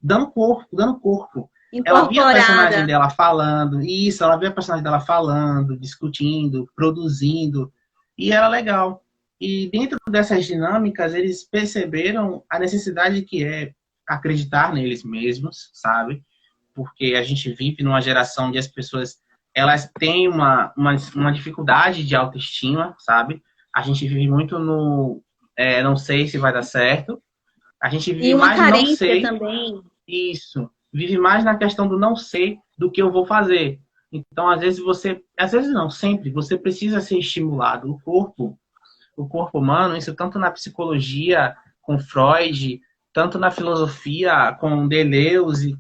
dando corpo, dando corpo. Ela via a personagem incorporada. dela falando, isso, ela via a personagem dela falando, discutindo, produzindo, e era legal. E dentro dessas dinâmicas, eles perceberam a necessidade que é acreditar neles mesmos, sabe? Porque a gente vive numa geração onde as pessoas elas têm uma dificuldade de autoestima, sabe? A gente vive muito no não sei se vai dar certo. A gente vive E uma mais no não carência sei, também. isso. Vive mais na questão do não sei do que eu vou fazer. Então, às vezes não, sempre, você precisa ser estimulado. O corpo humano, isso tanto na psicologia com Freud, tanto na filosofia com Deleuze,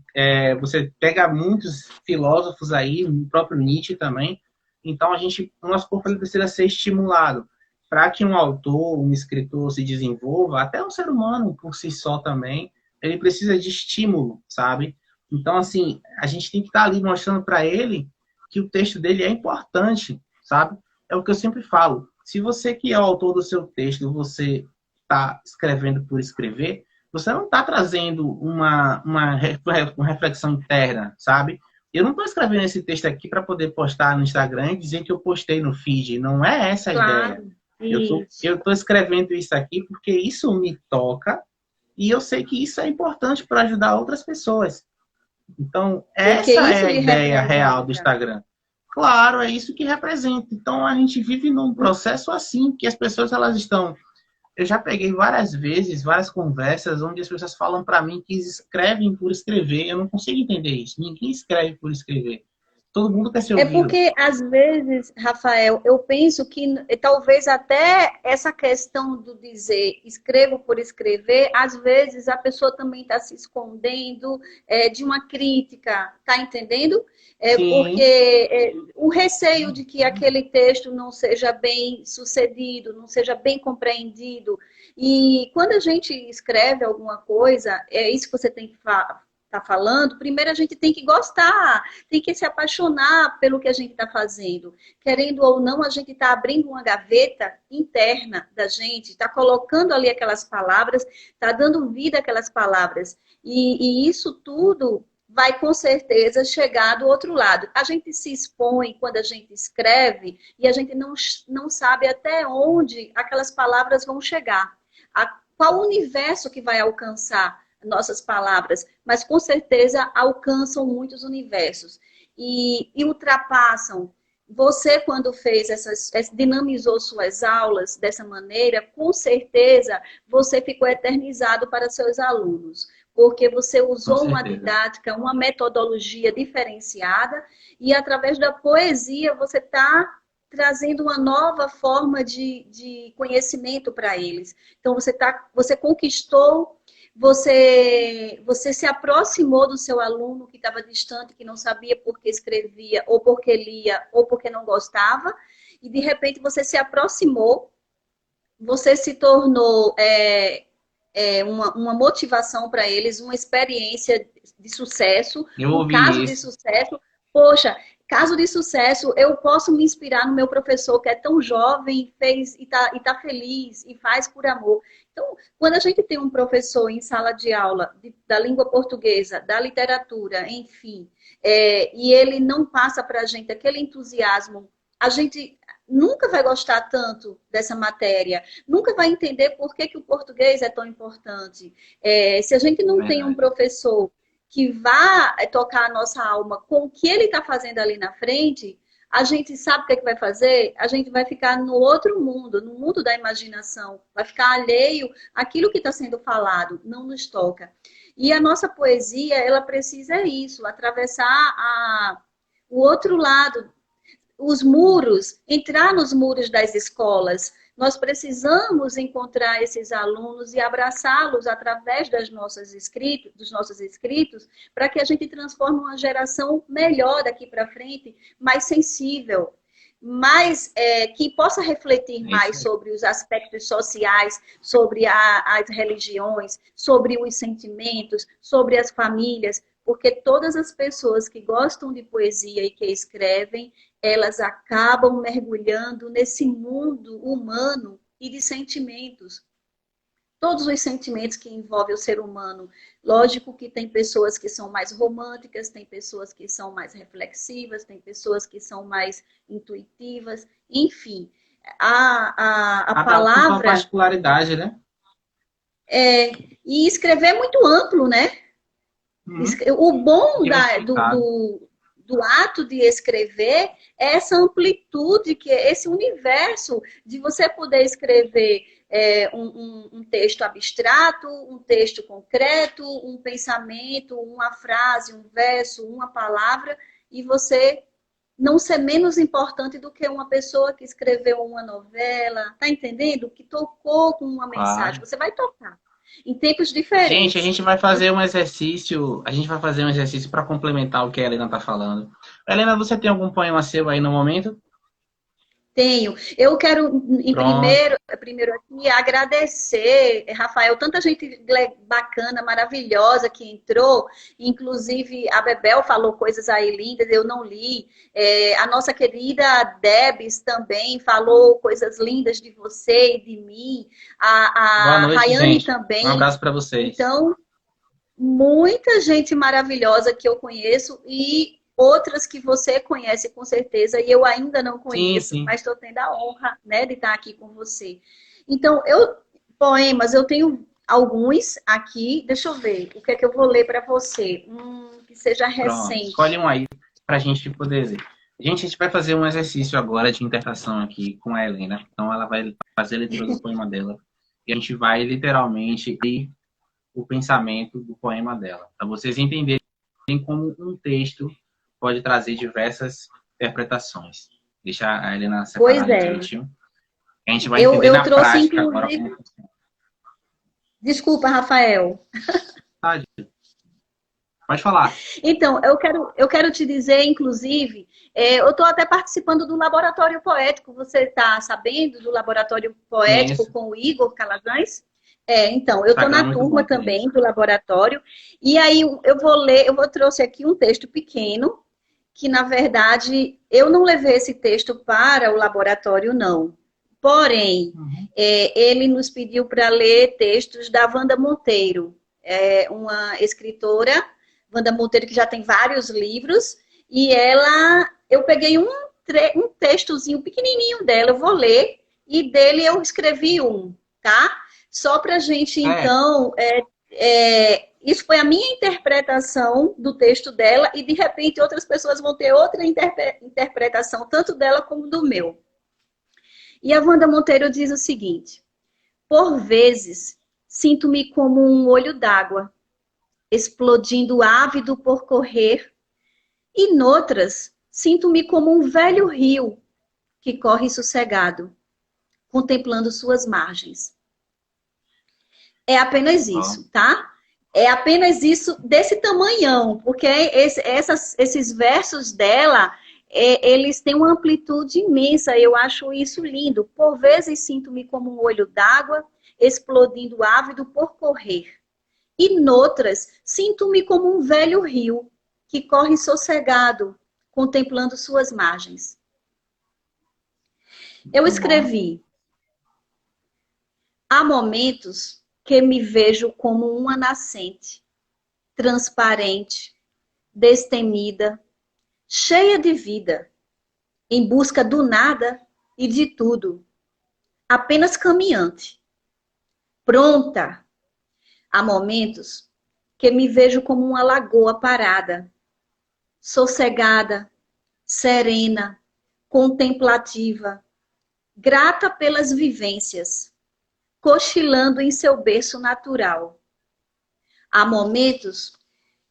você pega muitos filósofos aí, o próprio Nietzsche também. Então o nosso corpo ele precisa ser estimulado para que um autor, um escritor se desenvolva, até um ser humano por si só também, ele precisa de estímulo, sabe? Então assim, a gente tem que estar ali mostrando para ele que o texto dele é importante, sabe? É o que eu sempre falo. Se você que é o autor do seu texto, você está escrevendo por escrever, você não está trazendo uma reflexão interna, sabe? Eu não estou escrevendo esse texto aqui para poder postar no Instagram e dizer que eu postei no feed. Não é essa a ideia. Claro, Eu tô, isso. eu tô escrevendo isso aqui porque isso me toca e eu sei que isso é importante para ajudar outras pessoas. Então, Porque essa é isso a lhe ideia real do representa. Instagram. Claro, é isso que representa. Então, a gente vive num processo assim, que as pessoas elas estão. Eu já peguei várias vezes, várias conversas, onde as pessoas falam para mim que escrevem por escrever. Eu não consigo entender isso. Ninguém escreve por escrever. Todo mundo quer ser É ouvido. porque, às vezes, Rafael, eu penso que talvez até essa questão do dizer escrevo por escrever, às vezes a pessoa também está se escondendo de uma crítica, tá entendendo? Porque Sim, o receio de que aquele texto não seja bem sucedido, não seja bem compreendido. E quando a gente escreve alguma coisa, é isso que você tem que tá falando, primeiro a gente tem que gostar, tem que se apaixonar pelo que a gente está fazendo. Querendo ou não, a gente está abrindo uma gaveta interna da gente, está colocando ali aquelas palavras, está dando vida àquelas palavras. E isso tudo vai com certeza chegar do outro lado. A gente se expõe quando a gente escreve e a gente não sabe até onde aquelas palavras vão chegar. Qual universo que vai alcançar nossas palavras, mas com certeza alcançam muitos universos e ultrapassam. Você, quando fez dinamizou suas aulas dessa maneira, com certeza você ficou eternizado para seus alunos, porque você com usou uma certeza. didática, uma metodologia diferenciada e através da poesia você está trazendo uma nova forma de conhecimento para eles. Então você conquistou você se aproximou do seu aluno que estava distante, que não sabia por que escrevia, ou porque lia, ou porque não gostava, e de repente você se aproximou, você se tornou uma motivação para eles, uma experiência de sucesso, Eu um ouvi caso de isso. sucesso. Poxa, caso de sucesso, eu posso me inspirar no meu professor que é tão jovem, fez e tá feliz e faz por amor. Então, quando a gente tem um professor em sala de aula da língua portuguesa, da literatura, enfim, e ele não passa para a gente aquele entusiasmo, a gente nunca vai gostar tanto dessa matéria, nunca vai entender por que o português é tão importante. Se a gente não tem um Verdade. professor que vá tocar a nossa alma com o que ele está fazendo ali na frente, a gente sabe o que, é que vai fazer? A gente vai ficar no outro mundo, no mundo da imaginação, vai ficar alheio àquilo que está sendo falado, não nos toca. E a nossa poesia, ela precisa isso, atravessar o outro lado, os muros, entrar nos muros das escolas. Nós precisamos encontrar esses alunos e abraçá-los através dos nossos escritos, para que a gente transforme uma geração melhor daqui para frente, mais sensível, mais que possa refletir É isso mais aí. sobre os aspectos sociais, sobre as religiões, sobre os sentimentos, sobre as famílias, porque todas as pessoas que gostam de poesia e que escrevem, elas acabam mergulhando nesse mundo humano e de sentimentos. Todos os sentimentos que envolvem o ser humano. Lógico que tem pessoas que são mais românticas, tem pessoas que são mais reflexivas, tem pessoas que são mais intuitivas, enfim. A Cada um com sua palavra particularidade, né? e escrever é muito amplo, né? Uhum. O bom Diversificado. do ato de escrever é essa amplitude, que é esse universo de você poder escrever um texto abstrato, um texto concreto, um pensamento, uma frase, um verso, uma palavra, e você não ser menos importante do que uma pessoa que escreveu uma novela, tá entendendo? Que tocou com uma mensagem. Claro. Você vai tocar em tempos Gente, a diferentes. gente vai fazer um exercício. A gente vai fazer um exercício para complementar o que a Helena está falando. Helena, você tem algum poema seu aí no momento? Tenho. Eu quero, Pronto. primeiro aqui, agradecer, Rafael, tanta gente bacana, maravilhosa que entrou, inclusive a Bebel falou coisas aí lindas, eu não li. A nossa querida Debs também falou coisas lindas de você e de mim. Boa A noite, Rayane gente. Um também. abraço para vocês. Então, muita gente maravilhosa que eu conheço e outras que você conhece com certeza e eu ainda não Sim, conheço, sim. mas estou tendo a honra, né, de estar aqui com você. Então, poemas, eu tenho alguns aqui, deixa eu ver, o que é que eu vou ler para você? Que seja Pronto. Escolhe recente. um aí para a gente poder ver. Gente, a gente vai fazer um exercício agora de interpretação aqui com a Helena. Então, ela vai fazer a leitura do poema dela. E a gente vai literalmente ler o pensamento do poema dela. Para vocês entenderem como um texto pode trazer diversas interpretações. Deixa a Helena separar Pois ali é, direitinho. A gente vai entender eu na trouxe prática agora inclusive, como funciona. desculpa, Rafael. Tá, pode falar. Então, eu quero te dizer, inclusive, eu estou até participando do Laboratório Poético. Você está sabendo do Laboratório Poético Conheço. com o Igor Calazans? Então, eu estou Instagram na é muito turma bom, também conheço. do laboratório, e aí eu vou ler, trouxe aqui um texto pequeno, que na verdade eu não levei esse texto para o laboratório, não. Porém, Uhum. ele nos pediu para ler textos da Wanda Monteiro, uma escritora, Wanda Monteiro, que já tem vários livros, e eu peguei um textozinho pequenininho dela, eu vou ler, e dele eu escrevi um, tá? Só para a gente, É, então, isso foi a minha interpretação do texto dela, e de repente outras pessoas vão ter outra interpretação, tanto dela como do meu. E a Wanda Monteiro diz o seguinte: por vezes, sinto-me como um olho d'água, explodindo ávido por correr, e noutras, sinto-me como um velho rio que corre sossegado, contemplando suas margens. É apenas Ó, isso, tá? É apenas isso desse tamanhão, porque esses versos dela, eles têm uma amplitude imensa. Eu acho isso lindo. Por vezes sinto-me como um olho d'água, explodindo ávido por correr. E noutras, sinto-me como um velho rio que corre sossegado, contemplando suas margens. Eu muito bom. escrevi: há momentos que me vejo como uma nascente, transparente, destemida, cheia de vida, em busca do nada e de tudo, apenas caminhante, pronta. Há momentos que me vejo como uma lagoa parada, sossegada, serena, contemplativa, grata pelas vivências, cochilando em seu berço natural. Há momentos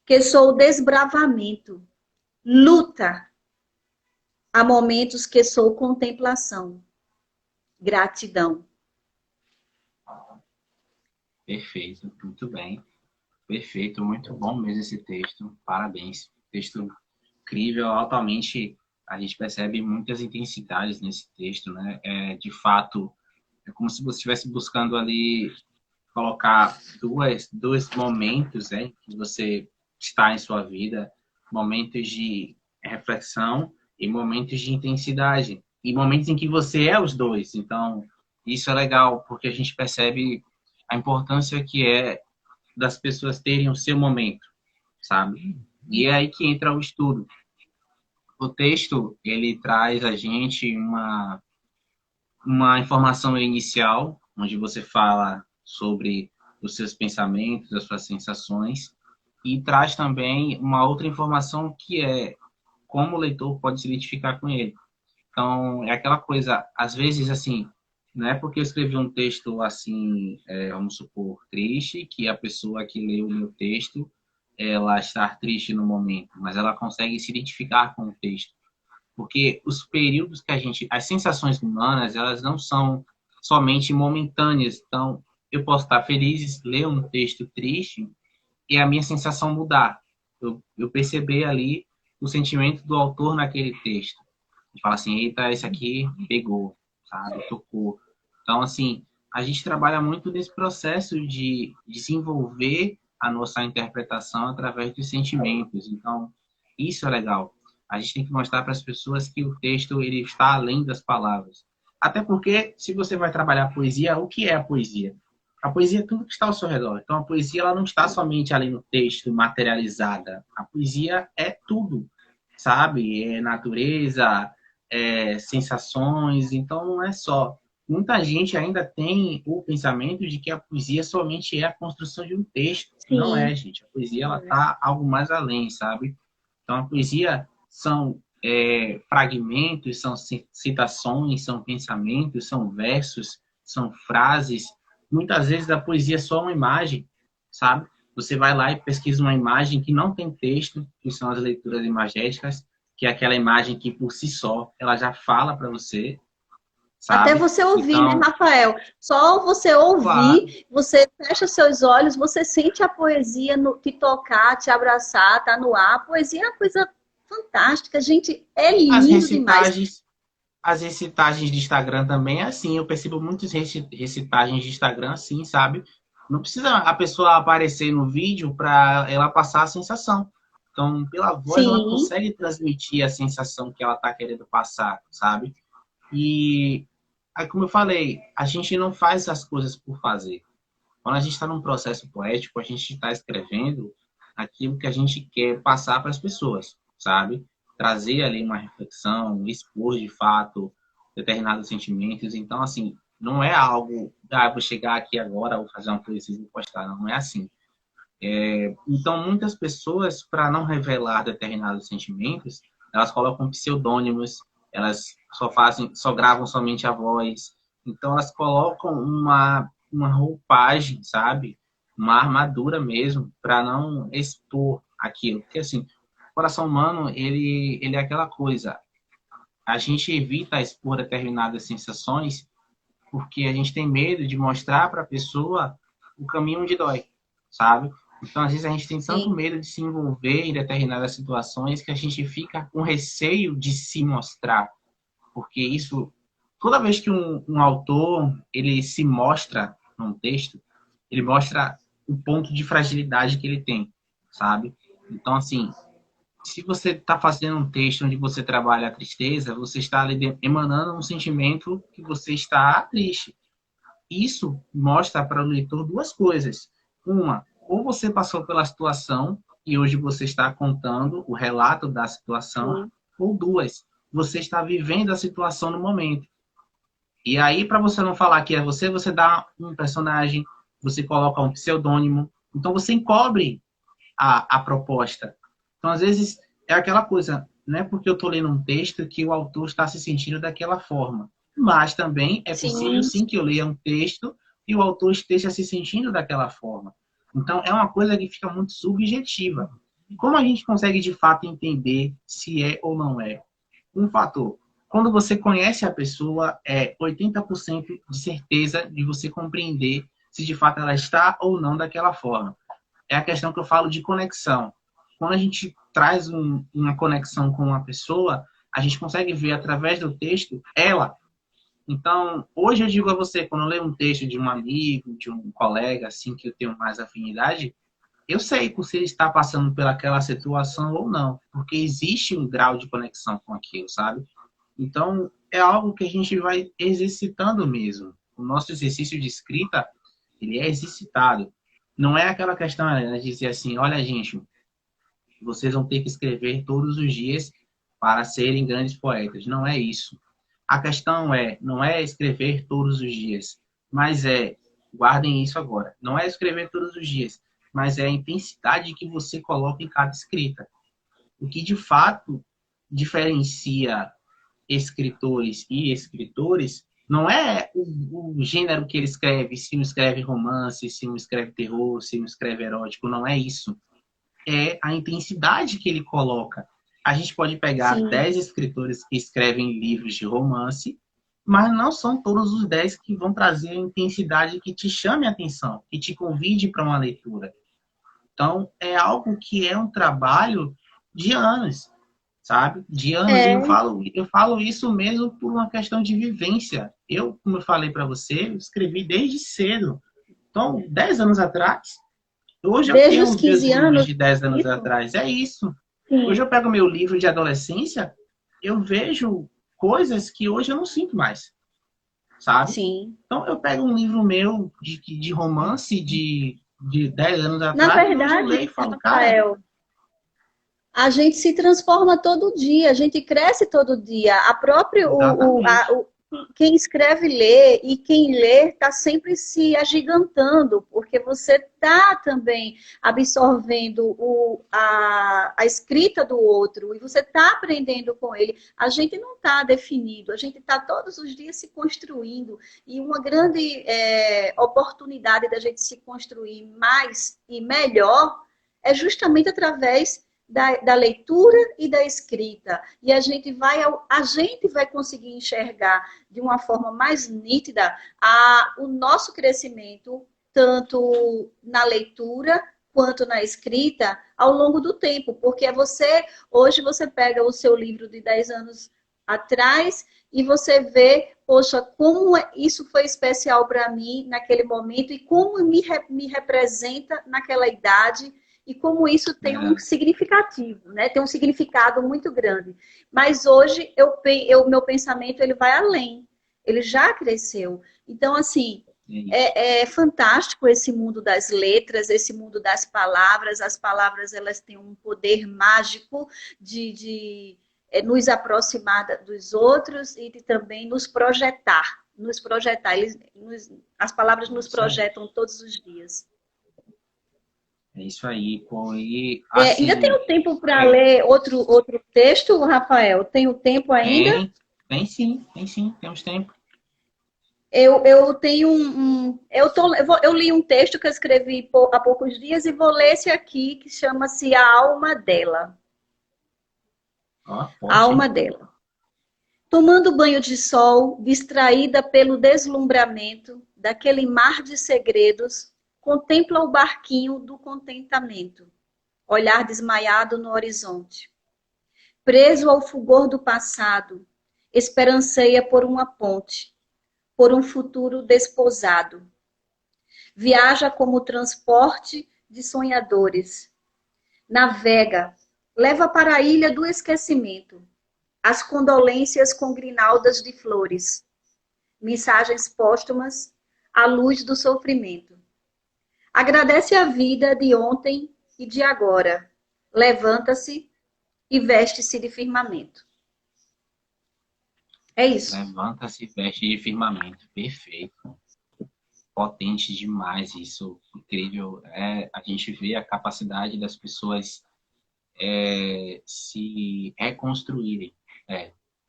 que sou desbravamento, luta. Há momentos que sou contemplação, gratidão. Perfeito, muito bem. Perfeito, muito bom mesmo esse texto. Parabéns. Texto incrível, altamente. A gente percebe muitas intensidades nesse texto, né? De fato, é como se você estivesse buscando ali colocar dois momentos, né, que você está em sua vida, momentos de reflexão e momentos de intensidade, e momentos em que você é os dois. Então, isso é legal, porque a gente percebe a importância que é das pessoas terem o seu momento, sabe? E é aí que entra o estudo. O texto, ele traz a gente uma informação inicial, onde você fala sobre os seus pensamentos, as suas sensações, e traz também uma outra informação que é como o leitor pode se identificar com ele. Então, é aquela coisa, às vezes, assim, não é porque eu escrevi um texto assim, vamos supor, triste, que a pessoa que leu o meu texto, ela está triste no momento, mas ela consegue se identificar com o texto. Porque os períodos que a gente, as sensações humanas, elas não são somente momentâneas. Então, eu posso estar feliz, ler um texto triste e a minha sensação mudar. Eu perceber ali o sentimento do autor naquele texto. E falar assim, eita, esse aqui pegou, sabe? Tocou. Então, assim, a gente trabalha muito nesse processo de desenvolver a nossa interpretação através dos sentimentos. Então, isso é legal. A gente tem que mostrar para as pessoas que o texto ele está além das palavras. Até porque, se você vai trabalhar poesia, o que é a poesia? A poesia é tudo que está ao seu redor. Então, a poesia ela não está somente ali no texto, materializada. A poesia é tudo, sabe? É natureza, sensações. Então, não é só. Muita gente ainda tem o pensamento de que a poesia somente é a construção de um texto. Não é, Sim, gente. A poesia ela está algo mais além, sabe? Então, a poesia são fragmentos, são citações, são pensamentos, são versos, são frases. Muitas vezes a poesia é só uma imagem, sabe? Você vai lá e pesquisa uma imagem que não tem texto, que são as leituras imagéticas, que é aquela imagem que por si só ela já fala para você, até sabe? você ouvir, né, Então, Rafael? Só você claro, ouvir, você fecha seus olhos, você sente a poesia te tocar, te abraçar, tá no ar. A poesia é uma coisa fantástica, gente, é as lindo demais. recitagens, as recitagens de Instagram também é assim. Eu percebo muitas recitagens de Instagram assim, sabe? Não precisa a pessoa aparecer no vídeo para ela passar a sensação. Então, pela voz, ela Sim, consegue transmitir a sensação que ela está querendo passar, sabe? E aí, como eu falei, a gente não faz as coisas por fazer. Quando a gente está num processo poético, a gente está escrevendo aquilo que a gente quer passar para as pessoas, sabe? Trazer ali uma reflexão, expor de fato determinados sentimentos. Então, assim, não é algo, vou chegar aqui agora, vou fazer uma poesia e vou postar. Não é assim. Então, muitas pessoas, para não revelar determinados sentimentos, elas colocam pseudônimos, elas só gravam somente a voz. Então, elas colocam uma roupagem, sabe? Uma armadura mesmo, para não expor aquilo. Porque, assim, o coração humano, ele é aquela coisa. A gente evita expor determinadas sensações porque a gente tem medo de mostrar para a pessoa o caminho onde dói, sabe? Então, às vezes, a gente tem tanto Sim, medo de se envolver em determinadas situações que a gente fica com receio de se mostrar. Porque isso, toda vez que um autor ele se mostra num texto, ele mostra o ponto de fragilidade que ele tem, sabe? Então, assim, se você está fazendo um texto onde você trabalha a tristeza, você está ali emanando um sentimento que você está triste. Isso mostra para o leitor duas coisas. Uma, ou você passou pela situação e hoje você está contando o relato da situação, sim. ou duas, você está vivendo a situação no momento. E aí, para você não falar que é você, você dá um personagem, você coloca um pseudônimo, então você encobre a proposta. Então, às vezes, é aquela coisa, não é porque eu estou lendo um texto que o autor está se sentindo daquela forma. Mas também é possível, Sim. sim, que eu leia um texto e o autor esteja se sentindo daquela forma. Então, é uma coisa que fica muito subjetiva. Como a gente consegue, de fato, entender se é ou não é? Um fator. Quando você conhece a pessoa, é 80% de certeza de você compreender se, de fato, ela está ou não daquela forma. É a questão que eu falo de conexão. Quando a gente traz uma conexão com uma pessoa, a gente consegue ver através do texto ela. Então, hoje eu digo a você, quando eu leio um texto de um amigo, de um colega, assim, que eu tenho mais afinidade, eu sei se ele está passando pelaquela situação ou não, porque existe um grau de conexão com aquilo, sabe? Então, é algo que a gente vai exercitando mesmo. O nosso exercício de escrita, ele é exercitado. Não é aquela questão de dizer assim, olha, gente, vocês vão ter que escrever todos os dias para serem grandes poetas. Não é isso. A questão não é escrever todos os dias, mas guardem isso agora, não é escrever todos os dias, mas é a intensidade que você coloca em cada escrita. O que de fato diferencia escritores e escritores não é o gênero que ele escreve, se um escreve romance, se um escreve terror, se um escreve erótico, não é isso. É a intensidade que ele coloca. A gente pode pegar Sim. 10 escritores que escrevem livros de romance, mas não são todos os 10 que vão trazer a intensidade que te chame a atenção, que te convide para uma leitura. Então, é algo que é um trabalho de anos, sabe? De anos. E É, eu falo isso mesmo por uma questão de vivência. Eu, como eu falei para você, eu escrevi desde cedo. Então, 10 anos atrás, hoje eu desde tenho os os meus 15 livros anos, de 10 anos isso? atrás. É isso. Hoje Sim, eu pego meu livro de adolescência, eu vejo coisas que hoje eu não sinto mais, sabe? sim. Então, eu pego um livro meu de romance de 10 anos Na atrás e hoje eu verdade, leio e falo, cara, Rafael, a gente se transforma todo dia, a gente cresce todo dia. A própria, exatamente. quem escreve lê e quem lê está sempre se agigantando, porque você está também absorvendo a escrita do outro e você está aprendendo com ele. A gente não está definido, a gente está todos os dias se construindo e uma grande oportunidade da gente se construir mais e melhor é justamente através da leitura e da escrita. E a gente vai conseguir enxergar de uma forma mais nítida o nosso crescimento, tanto na leitura quanto na escrita, ao longo do tempo. Porque hoje você pega o seu livro de 10 anos atrás e você vê, poxa, como isso foi especial para mim naquele momento e como me representa naquela idade e como isso tem um Verdade. significativo, né? Tem um significado muito grande. Mas hoje meu pensamento ele vai além, ele já cresceu. Então, assim, É isso. é fantástico esse mundo das letras, esse mundo das palavras. As palavras elas têm um poder mágico de nos aproximar dos outros e de também nos projetar. Nos projetar. As palavras É nos isso aí. projetam todos os dias. É isso aí, pô. E Ainda assim, tenho tempo para ler outro texto, Rafael? Tenho tempo ainda? tem, tem sim, temos tempo. Eu tenho eu li um texto que eu escrevi há poucos dias e vou ler esse aqui, que chama-se A Alma Dela. Ó, A forte, Alma hein? Dela. Tomando banho de sol, distraída pelo deslumbramento daquele mar de segredos, contempla o barquinho do contentamento, olhar desmaiado no horizonte. Preso ao fulgor do passado, esperanceia por uma ponte, por um futuro desposado. Viaja como transporte de sonhadores. Navega, leva para a ilha do esquecimento as condolências com grinaldas de flores, mensagens póstumas à luz do sofrimento. Agradece a vida de ontem e de agora. Levanta-se e veste-se de firmamento. É isso. Levanta-se e veste de firmamento. Perfeito. Potente demais isso. Incrível. A gente vê a capacidade das pessoas se reconstruírem.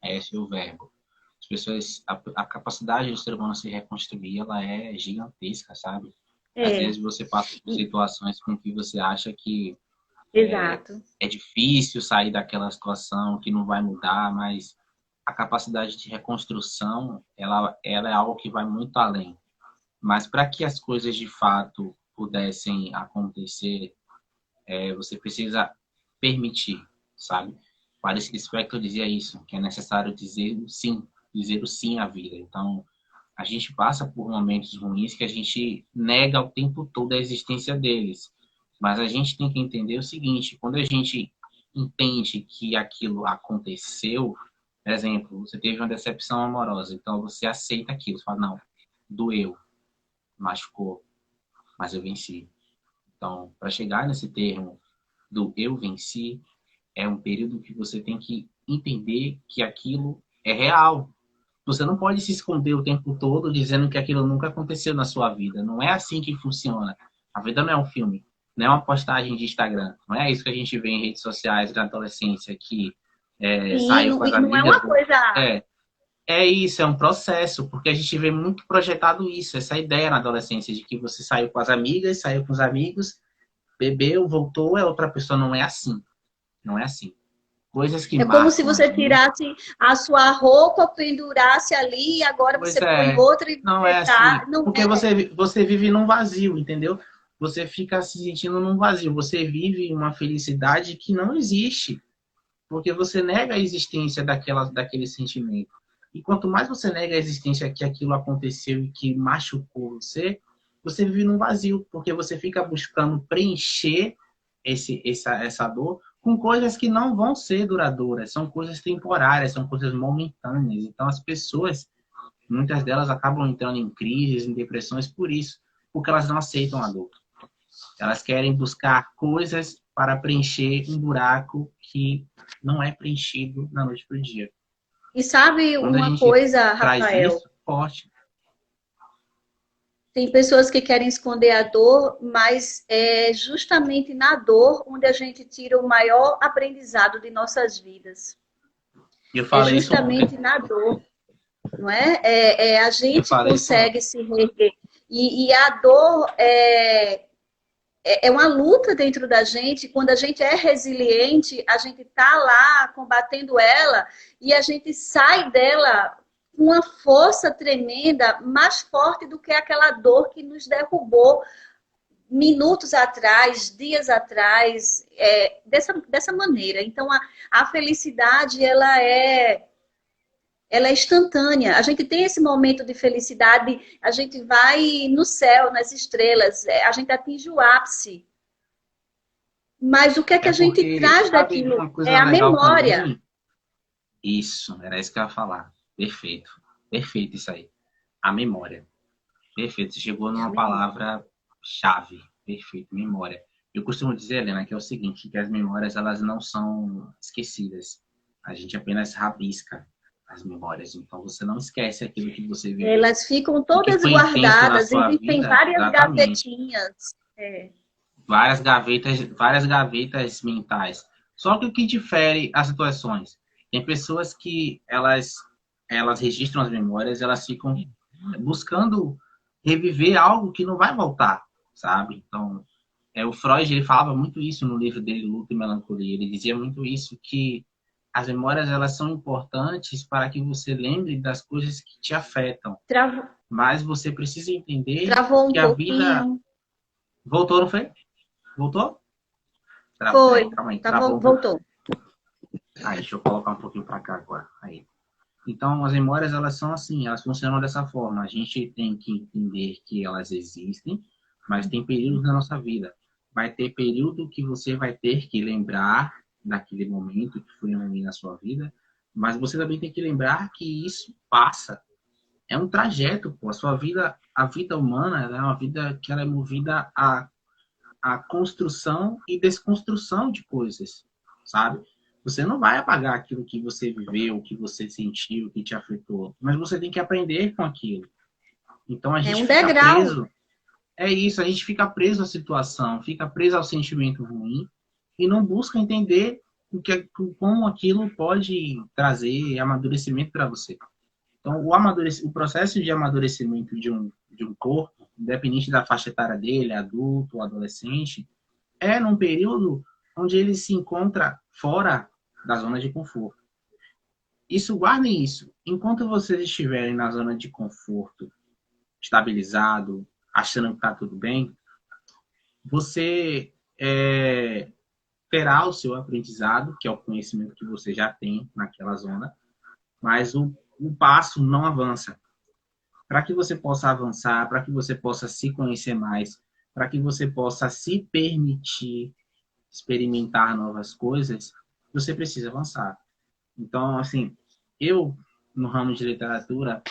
Esse é o verbo. As pessoas, a capacidade do ser humano se reconstruir, ela é gigantesca, sabe? Às vezes você passa por situações com que você acha que Exato. É difícil sair daquela situação, que não vai mudar, mas a capacidade de reconstrução, ela é algo que vai muito além. Mas para que as coisas de fato pudessem acontecer, você precisa permitir, sabe? Clarice Lispector dizia isso, que é necessário dizer o sim à vida. Então, a gente passa por momentos ruins que a gente nega o tempo todo a existência deles. Mas a gente tem que entender o seguinte, quando a gente entende que aquilo aconteceu, por exemplo, você teve uma decepção amorosa, então você aceita aquilo, você fala, não, doeu, machucou, mas eu venci. Então, para chegar nesse termo do eu venci, é um período que você tem que entender que aquilo é real. Você não pode se esconder o tempo todo dizendo que aquilo nunca aconteceu na sua vida. Não é assim que funciona. A vida não é um filme, não é uma postagem de Instagram. Não é isso que a gente vê em redes sociais da adolescência que saiu com as não é amigas. uma coisa... É isso, é um processo, porque a gente vê muito projetado isso, essa ideia na adolescência de que você saiu com as amigas, saiu com os amigos, bebeu, voltou, é outra pessoa. Não é assim. Não é assim. Coisas que como se marcam você tirasse a sua roupa, pendurasse ali, e agora Pois você põe outra e não você é tá... assim. Não Porque você vive num vazio, entendeu? Você fica se sentindo num vazio. Você vive uma felicidade que não existe. Porque você nega a existência daquele sentimento. E quanto mais você nega a existência que aquilo aconteceu e que machucou você, você vive num vazio. Porque você fica buscando preencher essa dor com coisas que não vão ser duradouras. São coisas temporárias, são coisas momentâneas. Então as pessoas, muitas delas acabam entrando em crises, em depressões por isso, porque elas não aceitam a dor. Elas querem buscar coisas para preencher um buraco que não é preenchido da noite para o dia. E sabe Quando a uma gente coisa, traz Rafael? isso, forte. Tem pessoas que querem esconder a dor, mas é justamente na dor onde a gente tira o maior aprendizado de nossas vidas. Eu falei É justamente isso na dor, não é? A gente consegue se reerguer. E a dor é uma luta dentro da gente. Quando a gente é resiliente, a gente está lá combatendo ela e a gente sai dela com uma força tremenda, mais forte do que aquela dor que nos derrubou minutos atrás, dias atrás, dessa maneira. Então, a felicidade, ela é instantânea. A gente tem esse momento de felicidade, a gente vai no céu, nas estrelas, a gente atinge o ápice. Mas o que é que a gente traz daquilo? É a memória. Também? Isso, era isso que eu ia falar. Perfeito. Perfeito isso aí. A memória. Perfeito. Você chegou numa palavra-chave. Perfeito. Memória. Eu costumo dizer, Helena, que é o seguinte, que as memórias, elas não são esquecidas. A gente apenas rabisca as memórias. Então, você não esquece aquilo que você viu. Elas ficam todas guardadas. Existem várias gavetinhas. Várias gavetas mentais. Só que o que difere as situações? Tem pessoas que elas registram as memórias, elas ficam buscando reviver algo que não vai voltar, sabe? Então, o Freud, ele falava muito isso no livro dele, Luto e Melancolia. Ele dizia muito isso, que as memórias, elas são importantes para que você lembre das coisas que te afetam. Mas você precisa entender que a vida... Voltou, não foi? Voltou? Foi, Calma aí, tá, travou um pouco. voltou. Aí, deixa eu colocar um pouquinho para cá agora. Aí. Então, as memórias, elas são assim, elas funcionam dessa forma. A gente tem que entender que elas existem, mas tem períodos na nossa vida. Vai ter período que você vai ter que lembrar daquele momento que foi ruim na sua vida, mas você também tem que lembrar que isso passa. É um trajeto, pô. A sua vida, a vida humana, ela é uma vida que ela é movida a construção e desconstrução de coisas, sabe? Você não vai apagar aquilo que você viveu, o que você sentiu, o que te afetou, mas você tem que aprender com aquilo. Então a É gente um fica degrau. preso. É isso, a gente fica preso à situação, fica preso ao sentimento ruim e não busca entender como aquilo pode trazer amadurecimento para você. Então, o processo de amadurecimento de um corpo, independente da faixa etária dele, adulto ou adolescente, é num período onde ele se encontra fora da zona de conforto. Isso, guardem isso. Enquanto vocês estiverem na zona de conforto, estabilizado, achando que está tudo bem, você terá o seu aprendizado, que é o conhecimento que você já tem naquela zona, mas o passo não avança. Para que você possa avançar, para que você possa se conhecer mais, para que você possa se permitir experimentar novas coisas, você precisa avançar. Então, assim, eu, no ramo de literatura,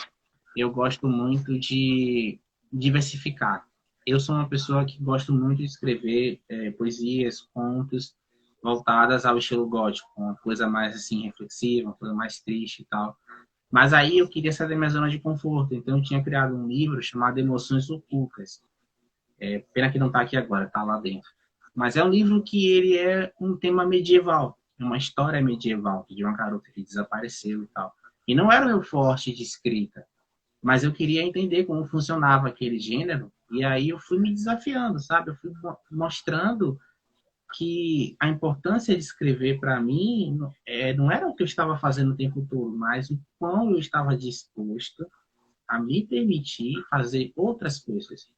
eu gosto muito de diversificar. Eu sou uma pessoa que gosto muito de escrever poesias, contos voltadas ao estilo gótico, uma coisa mais assim reflexiva, uma coisa mais triste e tal. Mas aí eu queria sair da minha zona de conforto, então eu tinha criado um livro chamado Emoções Ocultas. Pena que não está aqui agora, está lá dentro. Mas é um livro que ele é um tema medieval, uma história medieval de uma garota que desapareceu e tal. E não era o meu forte de escrita, mas eu queria entender como funcionava aquele gênero, e aí eu fui me desafiando, sabe? Eu fui mostrando que a importância de escrever para mim não era o que eu estava fazendo o tempo todo, mas o quão eu estava disposto a me permitir fazer outras coisas.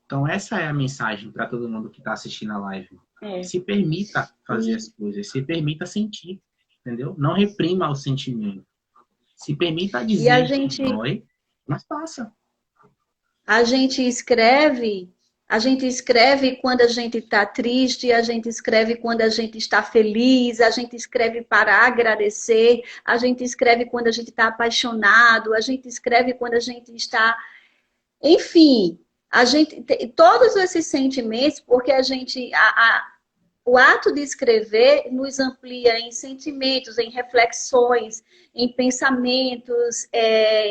Então, essa é a mensagem para todo mundo que está assistindo a live. É. Se permita fazer E, as coisas, se permita sentir, entendeu? Não reprima o sentimento. Se permita e a dizer que gente, dói, mas passa. a gente escreve, a gente escreve quando a gente está triste, a gente escreve quando a gente está feliz, a gente escreve para agradecer, a gente escreve quando a gente está apaixonado, a gente escreve quando a gente está, enfim, a gente tem todos esses sentimentos, porque a gente, o ato de escrever nos amplia em sentimentos, em reflexões, em pensamentos,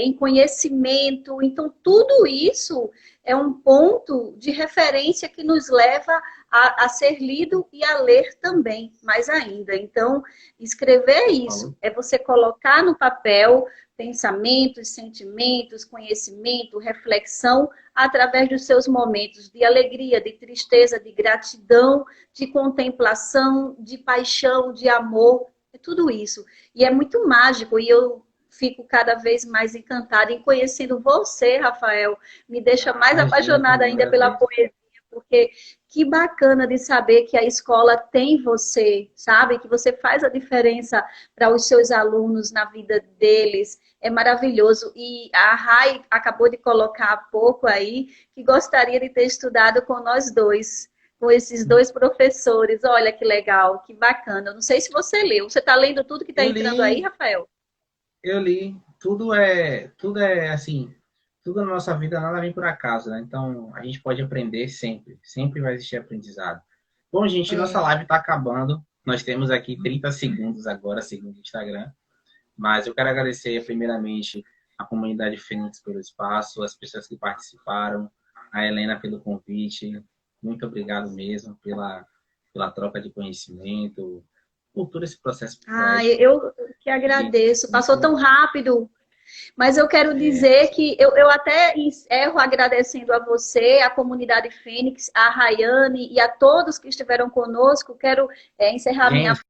em conhecimento. Então, tudo isso é um ponto de referência que nos leva a ser lido e a ler também, mais ainda. Então, escrever é isso, é você colocar no papel pensamentos, sentimentos, conhecimento, reflexão, através dos seus momentos de alegria, de tristeza, de gratidão, de contemplação, de paixão, de amor, é tudo isso. E é muito mágico, e eu fico cada vez mais encantada em conhecendo você, Rafael. Me deixa mais Imagina, apaixonada também ainda pela agradeço. poesia, porque que bacana de saber que a escola tem você, sabe? Que você faz a diferença para os seus alunos na vida deles. É maravilhoso. E a Rai acabou de colocar há pouco aí que gostaria de ter estudado com nós dois, com esses dois professores. Olha que legal, que bacana. Eu não sei se você leu. Você está lendo tudo que está Eu entrando aí, li, Rafael? eu li. Tudo é assim, tudo na nossa vida nada vem por acaso, né? Então a gente pode aprender sempre, sempre vai existir aprendizado. Bom, gente, nossa É. live está acabando. Nós temos aqui 30 segundos agora, segundo o Instagram. Mas eu quero agradecer primeiramente a comunidade Fênix pelo espaço, as pessoas que participaram, a Helena pelo convite. Muito obrigado mesmo pela troca de conhecimento, por todo esse processo Ah, poético. eu que E agradeço. Passou muito, tão rápido. Mas eu quero dizer que eu até encerro agradecendo a você, a comunidade Fênix, a Rayane e a todos que estiveram conosco. Quero encerrar minha gente,